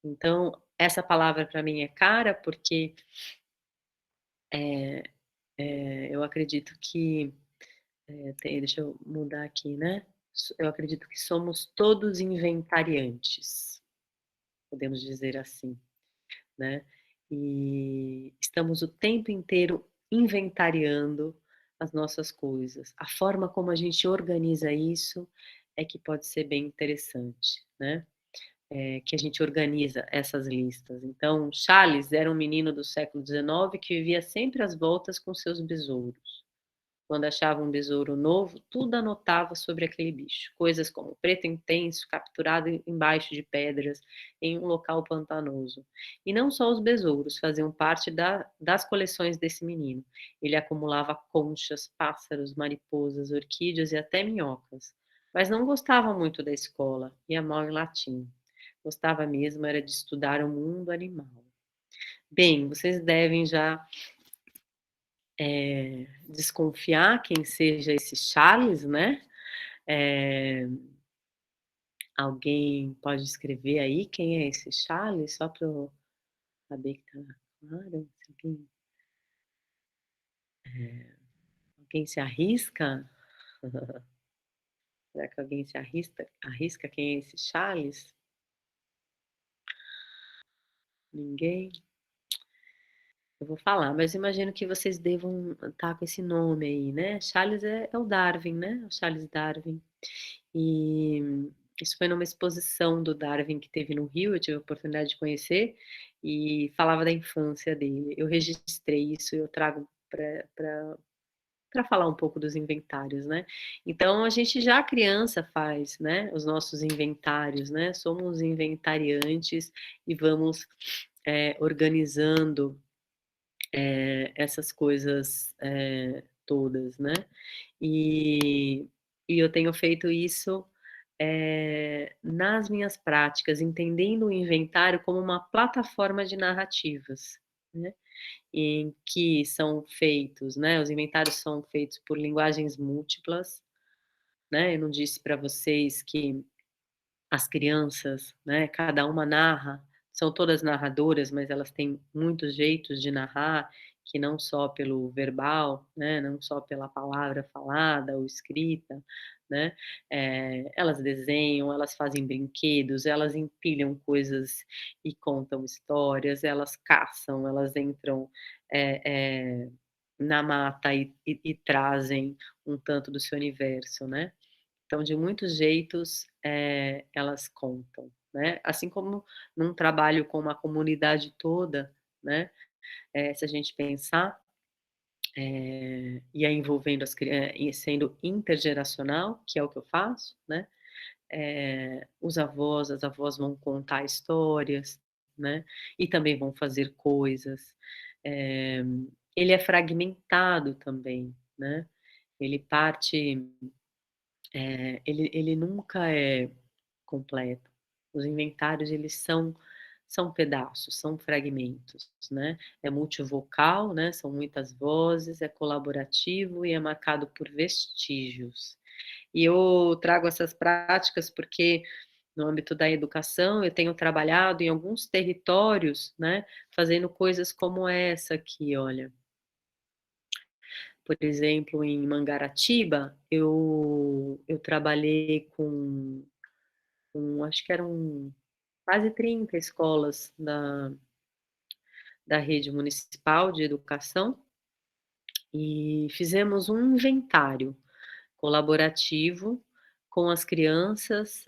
Então, essa palavra para mim é cara porque eu acredito que deixa eu mudar aqui, né? Eu acredito que somos todos inventariantes, podemos dizer assim, né? E estamos o tempo inteiro inventariando as nossas coisas. A forma como a gente organiza isso é que pode ser bem interessante, né? Que a gente organiza essas listas. Então, Charles era um menino do século XIX que vivia sempre às voltas com seus besouros. Quando achava um besouro novo, tudo anotava sobre aquele bicho. Coisas como preto intenso, capturado embaixo de pedras, em um local pantanoso. E não só os besouros faziam parte das coleções desse menino. Ele acumulava conchas, pássaros, mariposas, orquídeas e até minhocas. Mas não gostava muito da escola, ia mal em latim. Gostava mesmo era de estudar o mundo animal. Bem, vocês devem já desconfiar quem seja esse Charles, né? É, alguém pode escrever aí quem é esse Charles, só para eu saber que tá claro? Se alguém se arrisca? Será que alguém se arrisca quem é esse Charles? Ninguém? Eu vou falar, mas imagino que vocês devam estar com esse nome aí, né? Charles é o Darwin, né? O Charles Darwin. E Isso foi numa exposição do Darwin que teve no Rio, eu tive a oportunidade de conhecer, e falava da infância dele. Eu registrei isso e eu trago para falar um pouco dos inventários, né? Então, a gente já criança faz, né, os nossos inventários, né? Somos inventariantes e vamos organizando essas coisas todas, né? E, e eu tenho feito isso nas minhas práticas, entendendo o inventário como uma plataforma de narrativas, né? Em que são feitos, né? Os inventários são feitos por linguagens múltiplas, né? Eu não disse para vocês que as crianças, né? Cada uma narra, são todas narradoras, mas elas têm muitos jeitos de narrar, que não só pelo verbal, né? Não só pela palavra falada ou escrita, né? Elas desenham, elas fazem brinquedos, elas empilham coisas e contam histórias, elas caçam, elas entram na mata e trazem um tanto do seu universo, né? Então, de muitos jeitos, elas contam, né? Assim como num trabalho com uma comunidade toda, né? Se a gente pensar, e aí envolvendo e sendo intergeracional, que é o que eu faço, né? Os avós, as avós vão contar histórias, né? E também vão fazer coisas. Eh, Ele é fragmentado também, né? Ele parte, ele nunca é completo. Os inventários, eles são pedaços, são fragmentos, né? É multivocal, né? São muitas vozes, é colaborativo e é marcado por vestígios. E eu trago essas práticas porque no âmbito da educação eu tenho trabalhado em alguns territórios, né? Fazendo coisas como essa aqui, olha. Por exemplo, em Mangaratiba, eu trabalhei acho que eram quase 30 escolas da rede municipal de educação e fizemos um inventário colaborativo com as crianças,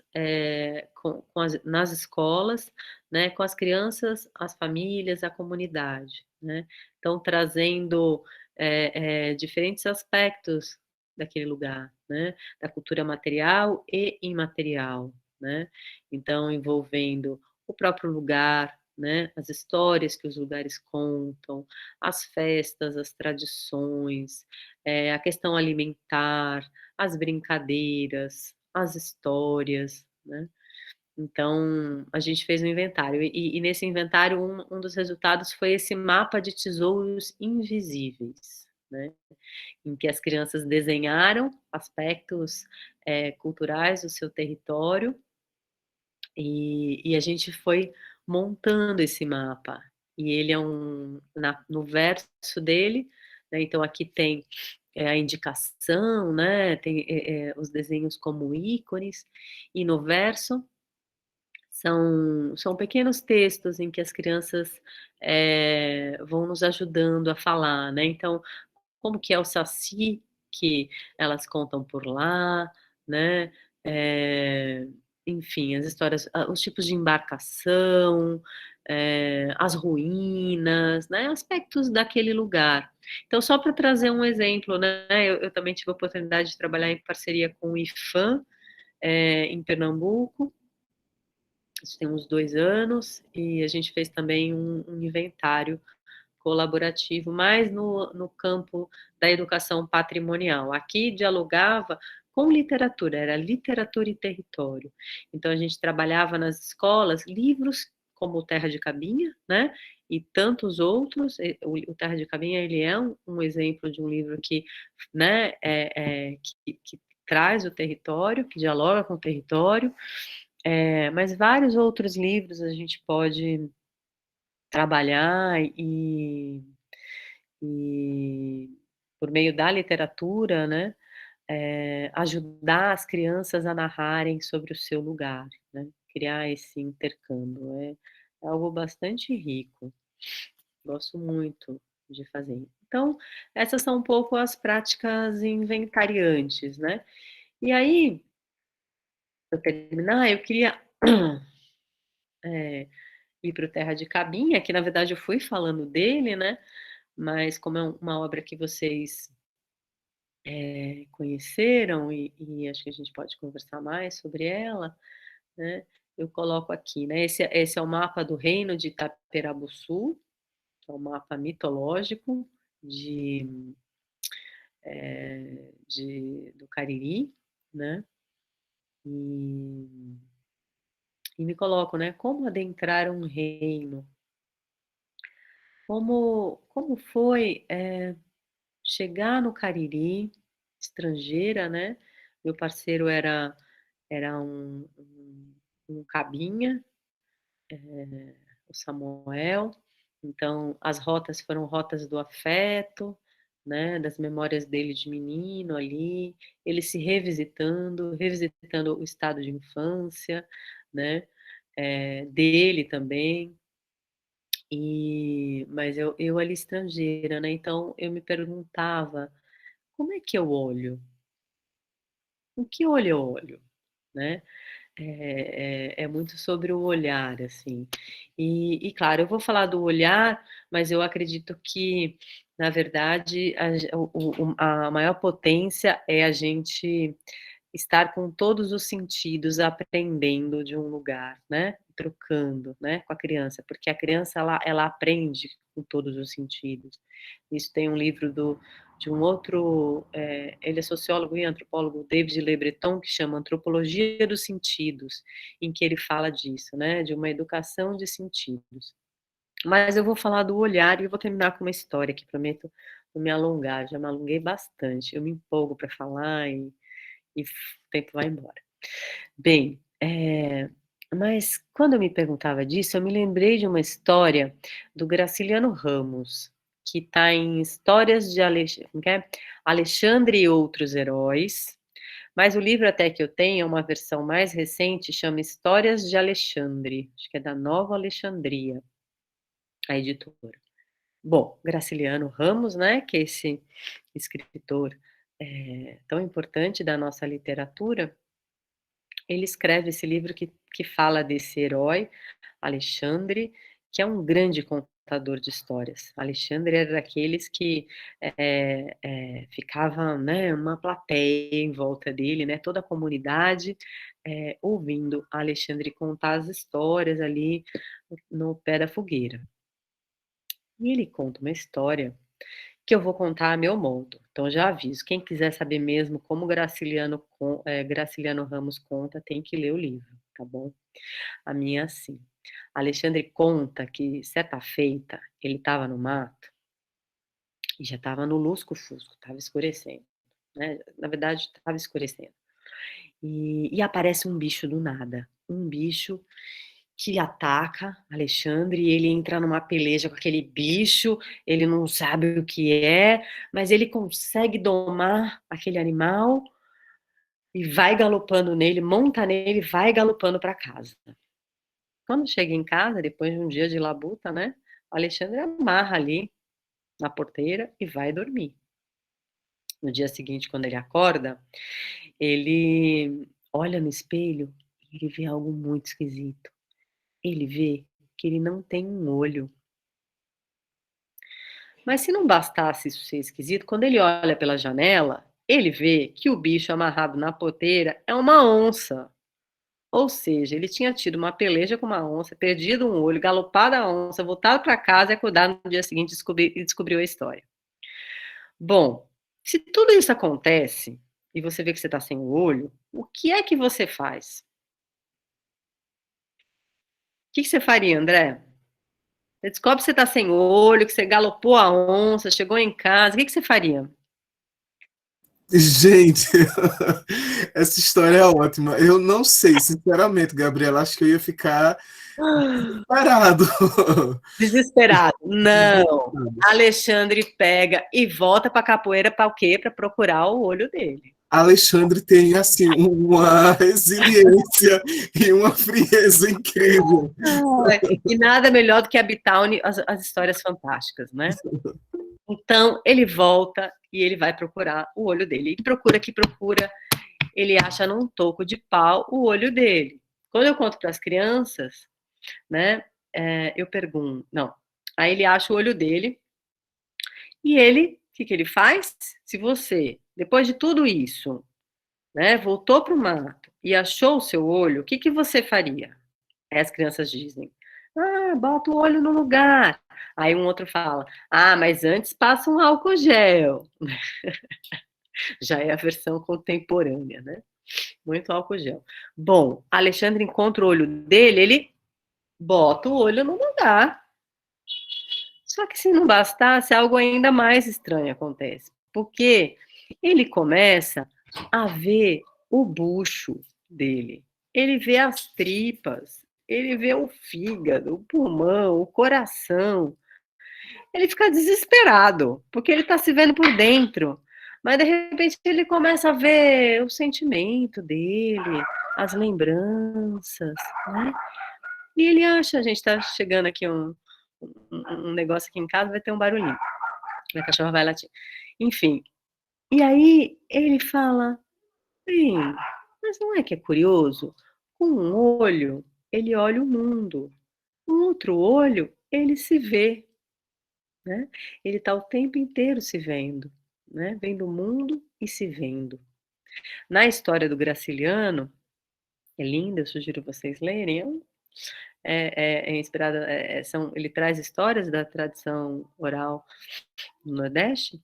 nas escolas, né, com as crianças, as famílias, a comunidade, né? Então, trazendo diferentes aspectos daquele lugar, né? Da cultura material e imaterial, né? Então, envolvendo o próprio lugar, né? As histórias que os lugares contam, as festas, as tradições, a questão alimentar, as brincadeiras, as histórias, né? Então, a gente fez um inventário, e nesse inventário, um dos resultados foi esse mapa de tesouros invisíveis, né? Em que as crianças desenharam aspectos culturais do seu território, e a gente foi montando esse mapa. E ele é no verso dele, né? Então aqui tem a indicação, né? Tem os desenhos como ícones, e no verso são pequenos textos em que as crianças vão nos ajudando a falar, né? Então, como que é o Saci, que elas contam por lá, né? Enfim, as histórias, os tipos de embarcação, as ruínas, né? Aspectos daquele lugar. Então, só para trazer um exemplo, né? Eu também tive a oportunidade de trabalhar em parceria com o IFAM, em Pernambuco. Isso tem uns 2 anos, e a gente fez também um inventário colaborativo, mais no campo da educação patrimonial. Aqui dialogava com literatura, era literatura e território. Então a gente trabalhava nas escolas livros como o Terra de Cabinha, né? E tantos outros. O Terra de Cabinha, ele é um exemplo de um livro que, né, que traz o território, que dialoga com o território, mas vários outros livros a gente pode trabalhar e por meio da literatura, né, ajudar as crianças a narrarem sobre o seu lugar, né, criar esse intercâmbio. É algo bastante rico. Gosto muito de fazer. Então, essas são um pouco as práticas inventariantes, né. E aí, eu terminar, eu queria ir para o Terra de Cabinha, que na verdade eu fui falando dele, né? Mas como é uma obra que vocês conheceram e acho que a gente pode conversar mais sobre ela, né? Eu coloco aqui, né? Esse é o mapa do reino de Itaperabuçu, que é um mapa mitológico do Cariri, né? E me coloco, né? Como adentrar um reino? Como foi chegar no Cariri, estrangeira, né? Meu parceiro era um cabinha, o Samuel. Então, as rotas foram rotas do afeto, né? Das memórias dele de menino ali, ele se revisitando o estado de infância, né? Dele também. Mas eu ali estrangeira, né? Então eu me perguntava, como é que eu olho? Com que olho eu olho, né? É muito sobre o olhar, assim. E claro, eu vou falar do olhar, mas eu acredito que, na verdade, a maior potência é a gente estar com todos os sentidos aprendendo de um lugar, né? Trocando, né, com a criança, porque a criança ela aprende com todos os sentidos. Isso tem um livro de um outro, ele é sociólogo e antropólogo, David Le Breton, que chama Antropologia dos Sentidos, em que ele fala disso, né, de uma educação de sentidos. Mas eu vou falar do olhar e eu vou terminar com uma história que prometo não me alongar, já me alonguei bastante, eu me empolgo para falar e o tempo vai embora. Bem, mas quando eu me perguntava disso, eu me lembrei de uma história do Graciliano Ramos, que está em Histórias de Alexandre e Outros Heróis, mas o livro até que eu tenho é uma versão mais recente, chama Histórias de Alexandre, acho que é da Nova Alexandria, a editora. Bom, Graciliano Ramos, né, que é esse escritor tão importante da nossa literatura, ele escreve esse livro que fala desse herói, Alexandre, que é um grande contador de histórias. Alexandre era daqueles que ficava, né, uma plateia em volta dele, né, toda a comunidade ouvindo Alexandre contar as histórias ali no pé da fogueira. E ele conta uma história que eu vou contar a meu modo. Então, já aviso, quem quiser saber mesmo como Graciliano Ramos conta, tem que ler o livro, tá bom? A minha é assim. Alexandre conta que, certa feita, ele estava no mato e já estava no lusco-fusco, estava escurecendo, né? Na verdade, estava escurecendo. E aparece um bicho do nada, um bicho que ataca Alexandre e ele entra numa peleja com aquele bicho, ele não sabe o que é, mas ele consegue domar aquele animal e vai galopando nele, monta nele e vai galopando para casa. Quando chega em casa, depois de um dia de labuta, né, Alexandre amarra ali na porteira e vai dormir. No dia seguinte, quando ele acorda, ele olha no espelho e ele vê algo muito esquisito. Ele vê que ele não tem um olho. Mas se não bastasse isso ser esquisito, quando ele olha pela janela, ele vê que o bicho amarrado na porteira é uma onça. Ou seja, ele tinha tido uma peleja com uma onça, perdido um olho, galopado a onça, voltado para casa e acordado no dia seguinte e descobriu a história. Bom, se tudo isso acontece e você vê que você está sem o olho, o que é que você faz? O que você faria, André? Você descobre que você está sem olho, que você galopou a onça, chegou em casa, o que você faria? Gente, essa história é ótima. Eu não sei, sinceramente, Gabriela, acho que eu ia ficar parado. Desesperado. Não. Alexandre pega e volta para a capoeira para o quê? Para procurar o olho dele. Alexandre tem, assim, uma resiliência e uma frieza incrível. E nada melhor do que habitar as histórias fantásticas, né? Então, ele volta e ele vai procurar o olho dele. E procura que procura, ele acha num toco de pau o olho dele. Quando eu conto para as crianças, né, eu pergunto, não, aí ele acha o olho dele, e ele, o que que ele faz? Se você, depois de tudo isso, né, voltou para o mato e achou o seu olho, o que que você faria? Aí as crianças dizem, ah, bota o olho no lugar. Aí um outro fala, ah, mas antes passa um álcool gel. Já é a versão contemporânea, né? Muito álcool gel. Bom, Alexandre encontra o olho dele, ele bota o olho no lugar. Só que se não bastasse, algo ainda mais estranho acontece. Porque ele começa a ver o bucho dele. Ele vê as tripas, ele vê o fígado, o pulmão, o coração. Ele fica desesperado, porque ele está se vendo por dentro. Mas de repente ele começa a ver o sentimento dele, as lembranças, né? E ele acha, a gente está chegando aqui um negócio aqui em casa, vai ter um barulhinho. Minha cachorra vai latir. Enfim. E aí ele fala, bem, mas não é que é curioso? Com um olho, ele olha o mundo. Com outro olho, ele se vê. Né? Ele está o tempo inteiro se vendo, né? Vendo o mundo e se vendo. Na história do Graciliano, é linda, eu sugiro vocês lerem, é inspirada, ele traz histórias da tradição oral no Nordeste.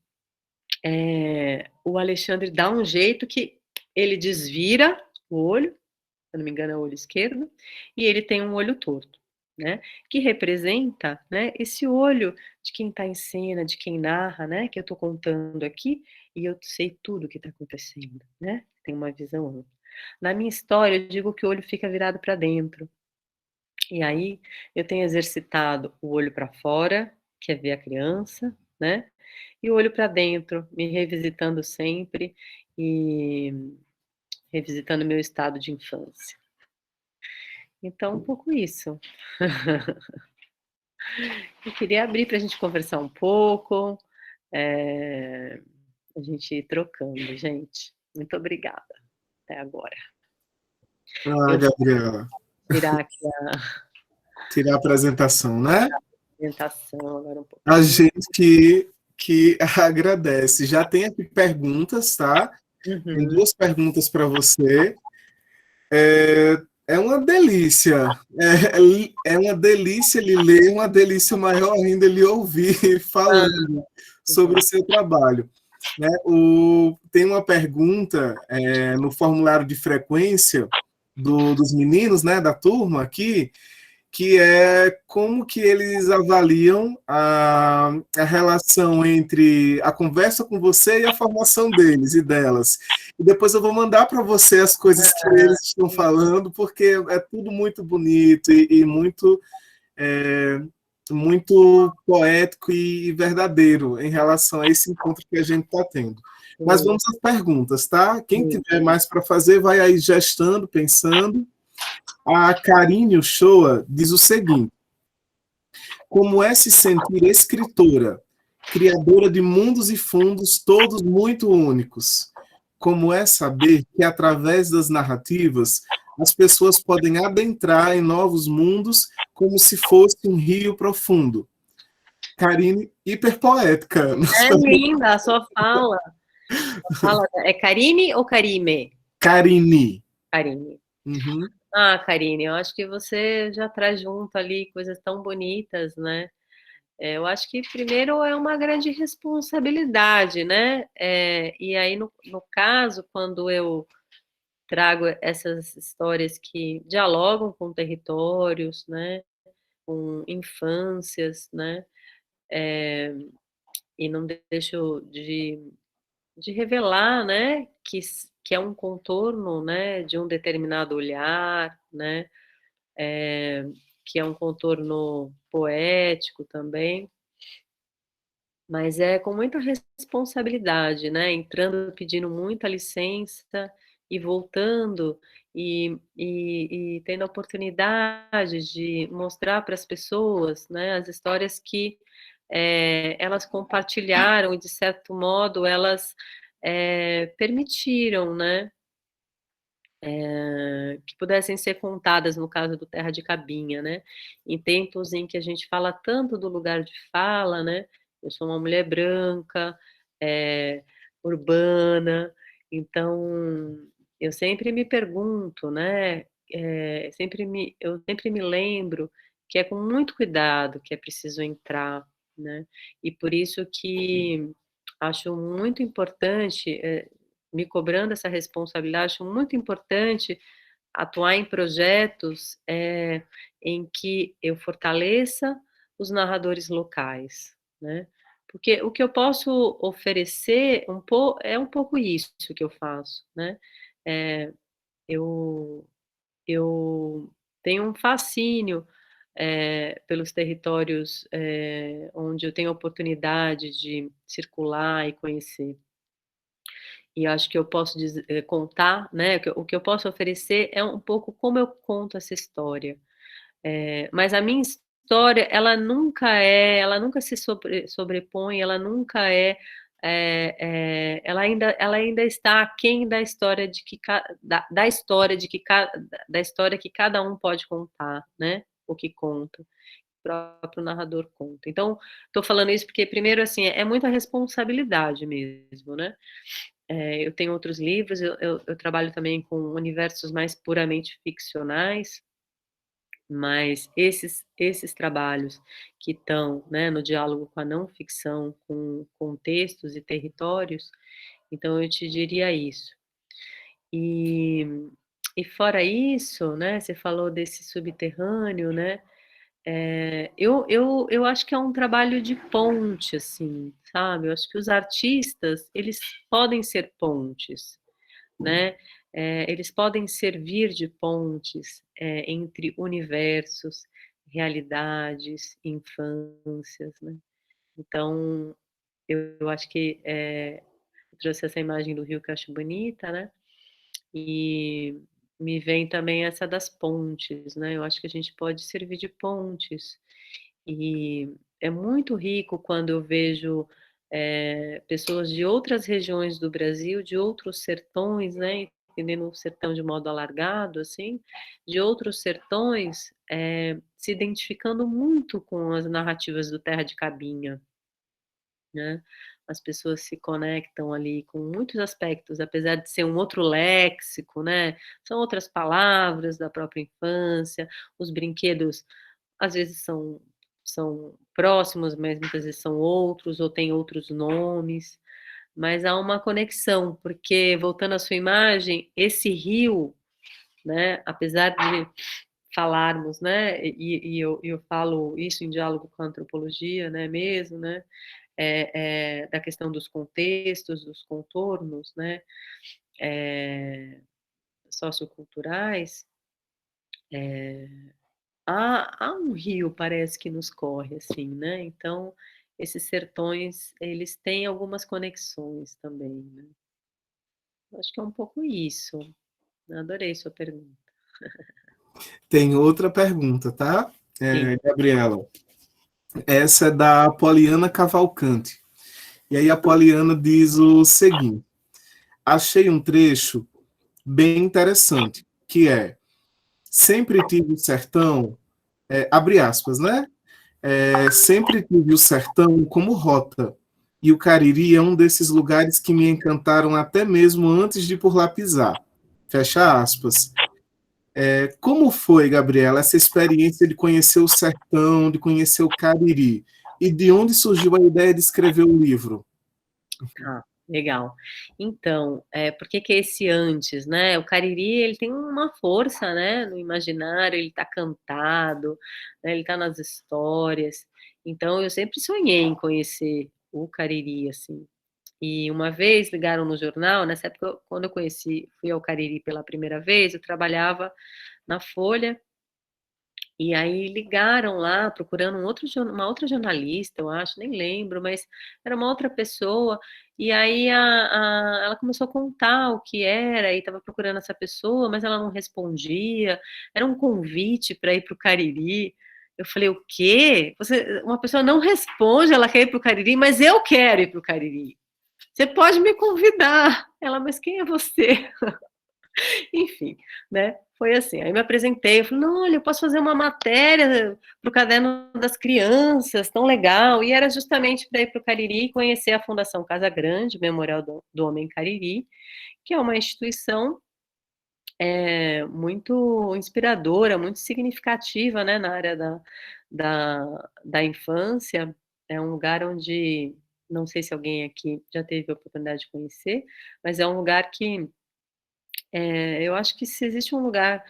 O Alexandre dá um jeito que ele desvira o olho, se eu não me engano é o olho esquerdo, e ele tem um olho torto, né? Que representa, né, esse olho de quem está em cena, de quem narra, né? Que eu estou contando aqui e eu sei tudo o que está acontecendo, né? Tem uma visão ampla. Na minha história, eu digo que o olho fica virado para dentro. E aí eu tenho exercitado o olho para fora, que é ver a criança, né? E o olho para dentro, me revisitando sempre e revisitando meu estado de infância. Então, um pouco isso. Eu queria abrir para a gente conversar um pouco, a gente ir trocando, gente. Muito obrigada. Até agora. Ah, Eu vou Gabriela, tirar aqui tirar a apresentação, né? a apresentação agora um A pouquinho. gente que agradece. Já tem aqui perguntas, tá? Tem Uhum. 2 perguntas para você. É uma delícia. É uma delícia lhe ler, uma delícia maior ainda lhe ouvir falando sobre o seu trabalho. Né? Tem uma pergunta no formulário de frequência dos meninos, né, da turma aqui, que é como que eles avaliam a relação entre a conversa com você e a formação deles e delas. E depois eu vou mandar para você as coisas que eles estão falando, porque é tudo muito bonito e muito, muito poético e verdadeiro em relação a esse encontro que a gente está tendo. Mas vamos às perguntas, tá? Quem tiver mais para fazer, vai aí gestando, pensando. A Karine Uchoa diz o seguinte: como é se sentir escritora, criadora de mundos e fundos, todos muito únicos? Como é saber que, através das narrativas, as pessoas podem adentrar em novos mundos como se fosse um rio profundo? Karine, hiperpoética. É linda a sua fala. É Karine ou Karime? Karine. Karine. Uhum. Ah, Karine, eu acho que você já traz junto ali coisas tão bonitas, né? Eu acho que primeiro é uma grande responsabilidade, né? E aí, no caso, quando eu trago essas histórias que dialogam com territórios, né? Com infâncias, né? E não deixo de revelar, né? Que é um contorno, né? De um determinado olhar, né? Que é um contorno poético também, mas é com muita responsabilidade, né? Entrando, pedindo muita licença e voltando e tendo a oportunidade de mostrar para as pessoas, né, as histórias que elas compartilharam e, de certo modo, elas permitiram, né? que pudessem ser contadas no caso do Terra de Cabinha, né? Em tempos em que a gente fala tanto do lugar de fala, né? Eu sou uma mulher branca, urbana, então eu sempre me pergunto, né? Eu sempre me lembro que é com muito cuidado que é preciso entrar, né? E por isso que acho muito importante, me cobrando essa responsabilidade, acho muito importante atuar em projetos em que eu fortaleça os narradores locais, né? Porque o que eu posso oferecer é um pouco isso que eu faço, né? Eu, eu tenho um fascínio pelos territórios onde eu tenho a oportunidade de circular e conhecer. E acho que eu posso contar, né? O que eu posso oferecer é um pouco como eu conto essa história. Mas a minha história, ela nunca se sobrepõe, ela nunca ela ainda está aquém da história da história da história que cada um pode contar, né? O que conta, o próprio narrador conta. Então, estou falando isso porque, primeiro, assim, é muita responsabilidade mesmo, né? Eu tenho outros livros, eu trabalho também com universos mais puramente ficcionais, mas esses trabalhos que estão, né, no diálogo com a não ficção, com contextos e territórios, então eu te diria isso. E, e fora isso, né, você falou desse subterrâneo, né, eu acho que é um trabalho de ponte, assim, sabe? Eu acho que os artistas, eles podem ser pontes, né? Eles podem servir de pontes entre universos, realidades, infâncias, né? Então, eu acho que eu trouxe essa imagem do rio que eu acho bonita, né? E me vem também essa das pontes, né? Eu acho que a gente pode servir de pontes. E é muito rico quando eu vejo pessoas de outras regiões do Brasil, de outros sertões, né? Entendendo o sertão de modo alargado, assim, de outros sertões, se identificando muito com as narrativas do Terra de Cabinha, né? As pessoas se conectam ali com muitos aspectos, apesar de ser um outro léxico, né? São outras palavras da própria infância, os brinquedos às vezes são próximos, mas muitas vezes são outros, ou têm outros nomes, mas há uma conexão, porque, voltando à sua imagem, esse rio, né, apesar de falarmos, né, eu falo isso em diálogo com a antropologia, né, mesmo, né, da questão dos contextos, dos contornos, né, socioculturais, há um rio, parece que nos corre, assim, né, então, esses sertões, eles têm algumas conexões também, né. Acho que é um pouco isso. Adorei sua pergunta. Tem outra pergunta, tá, Sim. Gabriela? Essa é da Poliana Cavalcante. E aí a Poliana diz o seguinte: achei um trecho bem interessante, que é: sempre tive o sertão, abre aspas, né? Sempre tive o sertão como rota, e o Cariri é um desses lugares que me encantaram até mesmo antes de por lá pisar. Fecha aspas. Como foi, Gabriela, essa experiência de conhecer o sertão, de conhecer o Cariri? E de onde surgiu a ideia de escrever o livro? Ah, legal. Então, por que que é esse antes, né? O Cariri, ele tem uma força, né, no imaginário, ele está cantado, né, ele está nas histórias. Então, eu sempre sonhei em conhecer o Cariri, assim. E uma vez ligaram no jornal, nessa época, quando eu fui ao Cariri pela primeira vez, eu trabalhava na Folha. E aí ligaram lá procurando uma outra jornalista, eu acho, nem lembro, mas era uma outra pessoa. E aí ela começou a contar o que era e estava procurando essa pessoa, mas ela não respondia. Era um convite para ir para o Cariri. Eu falei, o quê? Uma pessoa não responde, ela quer ir para o Cariri, mas eu quero ir para o Cariri. Você pode me convidar. Ela, mas quem é você? Enfim, né, foi assim, aí me apresentei, eu falei: "Não, olha, eu posso fazer uma matéria para o caderno das crianças, tão legal", e era justamente para ir para o Cariri e conhecer a Fundação Casa Grande, Memorial do Homem Cariri, que é uma instituição, muito inspiradora, muito significativa, né, na área da infância. É um lugar onde, não sei se alguém aqui já teve a oportunidade de conhecer, mas é um lugar que eu acho que se existe um lugar,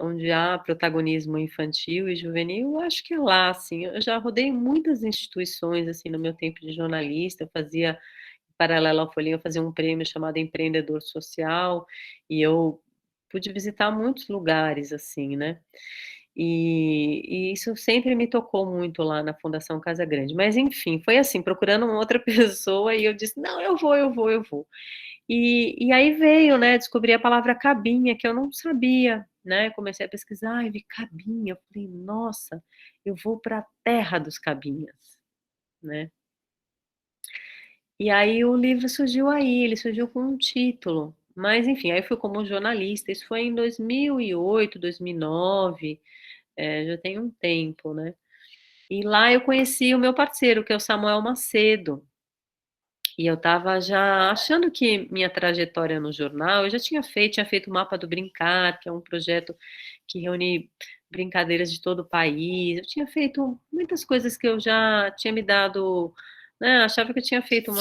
onde há protagonismo infantil e juvenil, eu acho que é lá, assim. Eu já rodei muitas instituições, assim, no meu tempo de jornalista, eu fazia, em paralelo ao Folhinha, eu fazia um prêmio chamado Empreendedor Social, e eu pude visitar muitos lugares, assim, né. E isso sempre me tocou muito lá na Fundação Casa Grande. Mas enfim, foi assim, procurando uma outra pessoa e eu disse: "Não, eu vou, eu vou, eu vou". E aí veio, né, descobri a palavra cabinha, que eu não sabia, né, comecei a pesquisar e vi cabinha, eu falei: "Nossa, eu vou para a terra dos cabinhas", né. E aí o livro surgiu aí, ele surgiu com um título, mas enfim, aí fui como jornalista, isso foi em 2008, 2009, já tem um tempo, né. E lá eu conheci o meu parceiro, que é o Samuel Macedo. E eu estava já achando que minha trajetória no jornal, eu já tinha feito o Mapa do Brincar, que é um projeto que reúne brincadeiras de todo o país, eu tinha feito muitas coisas que eu já tinha me dado, né, achava que eu tinha feito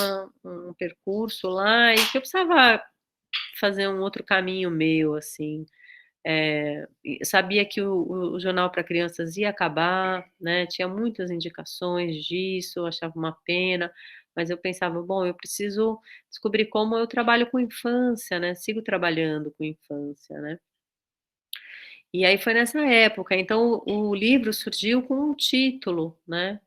um percurso lá e que eu precisava fazer um outro caminho meu, assim. E sabia que o jornal para crianças ia acabar, né, tinha muitas indicações disso, eu achava uma pena, mas eu pensava: "Bom, eu preciso descobrir como eu trabalho com infância, né, sigo trabalhando com infância, né". E aí foi nessa época, então o livro surgiu com um título, né,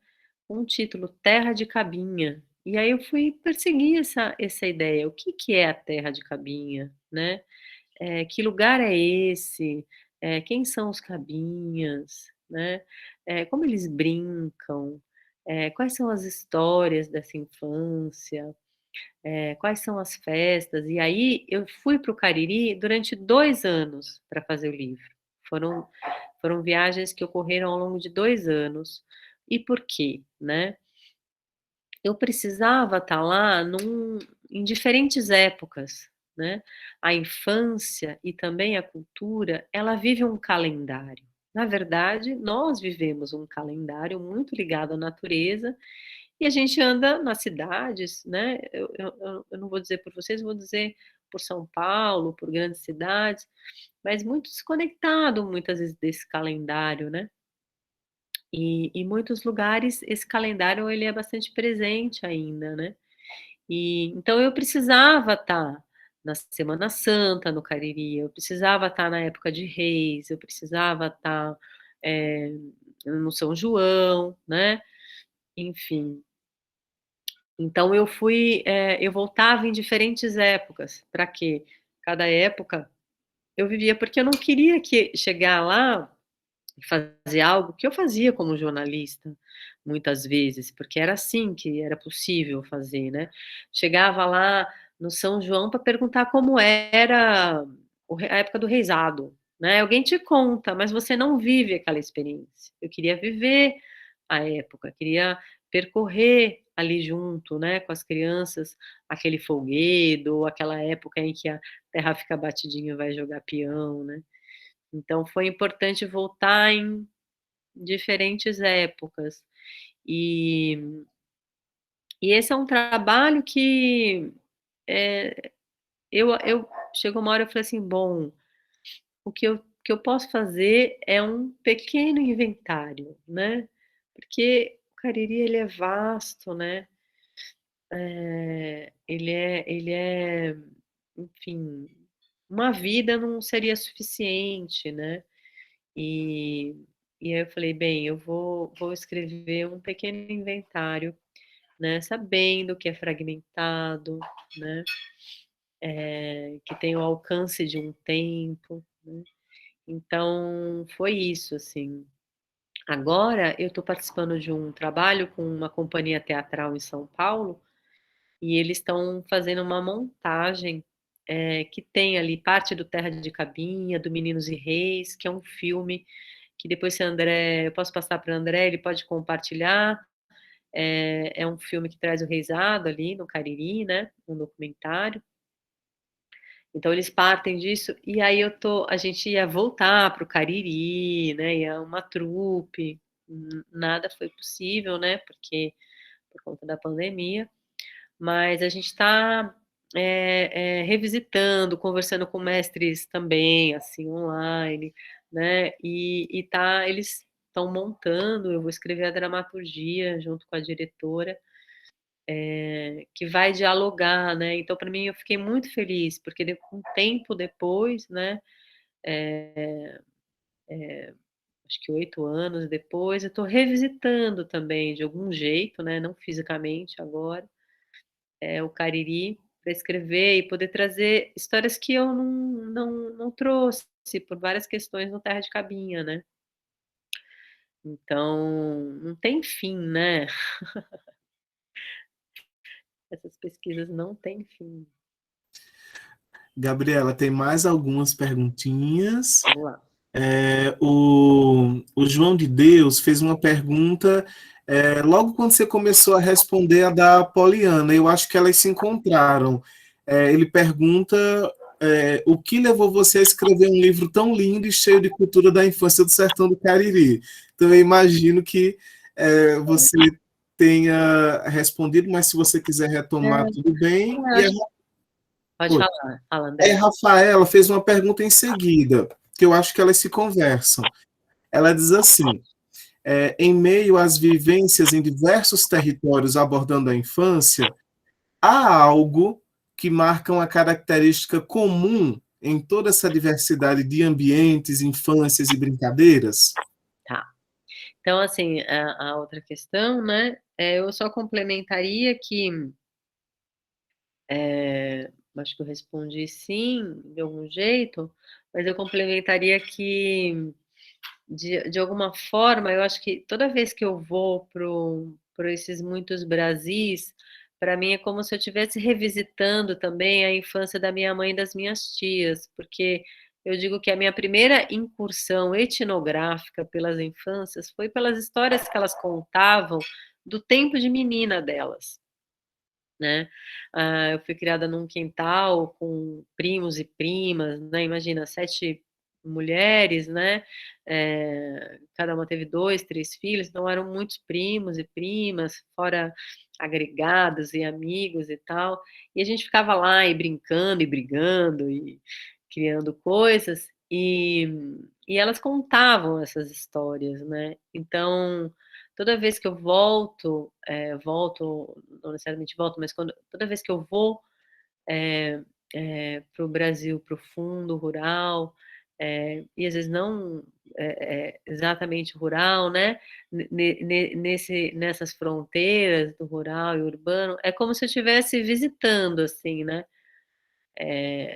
um título, Terra de Cabinha. E aí eu fui perseguir essa ideia, o que que é a terra de Cabinha, né? Que lugar é esse? Quem são os cabinhas, né? Como eles brincam? Quais são as histórias dessa infância? Quais são as festas? E aí eu fui para o Cariri durante 2 anos para fazer o livro. Foram foram viagens que ocorreram ao longo de 2 anos. E por quê, né? Eu precisava estar lá em diferentes épocas, né. A infância e também a cultura, ela vive um calendário. Na verdade, nós vivemos um calendário muito ligado à natureza, e a gente anda nas cidades, né, eu não vou dizer por vocês, eu vou dizer por São Paulo, por grandes cidades, mas muito desconectado muitas vezes desse calendário, né. E em muitos lugares esse calendário ele é bastante presente ainda, né. E então eu precisava estar na Semana Santa no Cariri, eu precisava estar na época de Reis, eu precisava estar, eh, no São João, né, enfim. Então eu voltava em diferentes épocas, para quê? Cada época eu vivia, porque eu não queria que chegar lá fazer algo que eu fazia como jornalista, muitas vezes, porque era assim que era possível fazer, né. Chegava lá no São João para perguntar como era a época do reisado, né. Alguém te conta, mas você não vive aquela experiência. Eu queria viver a época, queria percorrer ali junto, né, com as crianças, aquele folguedo, aquela época em que a terra fica batidinha e vai jogar peão, né. Então foi importante voltar em diferentes épocas. E esse é um trabalho que, eh, eu chegou uma hora eu falei assim: "Bom, o que eu posso fazer é um pequeno inventário, né", porque o Cariri ele é vasto, né, ele é, enfim, uma vida não seria suficiente, né. E e aí eu falei: "Bem, eu vou escrever um pequeno inventário, né, sabendo que é fragmentado, né, que tem o alcance de um tempo", né. Então foi isso, assim. Agora eu estou participando de um trabalho com uma companhia teatral em São Paulo, e eles estão fazendo uma montagem que tem ali parte do Terra de Cabinha, do Meninos e Reis, que é um filme que depois, se André, eu posso passar para o André, ele pode compartilhar. É um filme que traz o reisado ali no Cariri, né? Um documentário. Então eles partem disso, e aí a gente ia voltar para o Cariri, né? Ia uma trupe, nada foi possível, né? Porque por conta da pandemia, mas a gente está revisitando, conversando com mestres também, assim, online, né? Eles estão montando, eu vou escrever a dramaturgia junto com a diretora, que vai dialogar, né? Então, para mim, eu fiquei muito feliz, porque um tempo depois, né? Acho que 8 anos depois, eu estou revisitando também, de algum jeito, né? Não fisicamente agora, o Cariri, para escrever e poder trazer histórias que eu não trouxe por várias questões no Terra de Cabinha, né? Então, não tem fim, né? Essas pesquisas não têm fim. Gabriela, tem mais algumas perguntinhas. Vamos lá. O João de Deus fez uma pergunta logo quando você começou a responder a da Poliana. Eu acho que elas se encontraram. Ele pergunta o que levou você a escrever um livro tão lindo e cheio de cultura da infância do sertão do Cariri. Então, eu imagino que você tenha respondido, mas se você quiser retomar, tudo bem. Pode falar, fala, André. A Rafaela fez uma pergunta em seguida, que eu acho que elas se conversam. Ela diz assim: em meio às vivências em diversos territórios abordando a infância, há algo que marca uma característica comum em toda essa diversidade de ambientes, infâncias e brincadeiras? Tá. Então, assim, a outra questão, né? Eu só complementaria que acho que eu respondi sim, de algum jeito, mas eu complementaria que, de alguma forma, eu acho que toda vez que eu vou para esses muitos Brasis, para mim é como se eu estivesse revisitando também a infância da minha mãe e das minhas tias, porque eu digo que a minha primeira incursão etnográfica pelas infâncias foi pelas histórias que elas contavam do tempo de menina delas, né? Eu fui criada num quintal com primos e primas, né? Imagina, 7 mulheres, né? Cada uma teve 2, 3 filhos, então eram muitos primos e primas, fora agregados e amigos e tal. E a gente ficava lá e brincando e brigando e criando coisas, e elas contavam essas histórias, né? Então, toda vez que eu não necessariamente volto, mas toda vez que eu vou para o Brasil profundo, rural, e às vezes não exatamente rural, né? Nessas fronteiras do rural e urbano, é como se eu estivesse visitando, assim, né?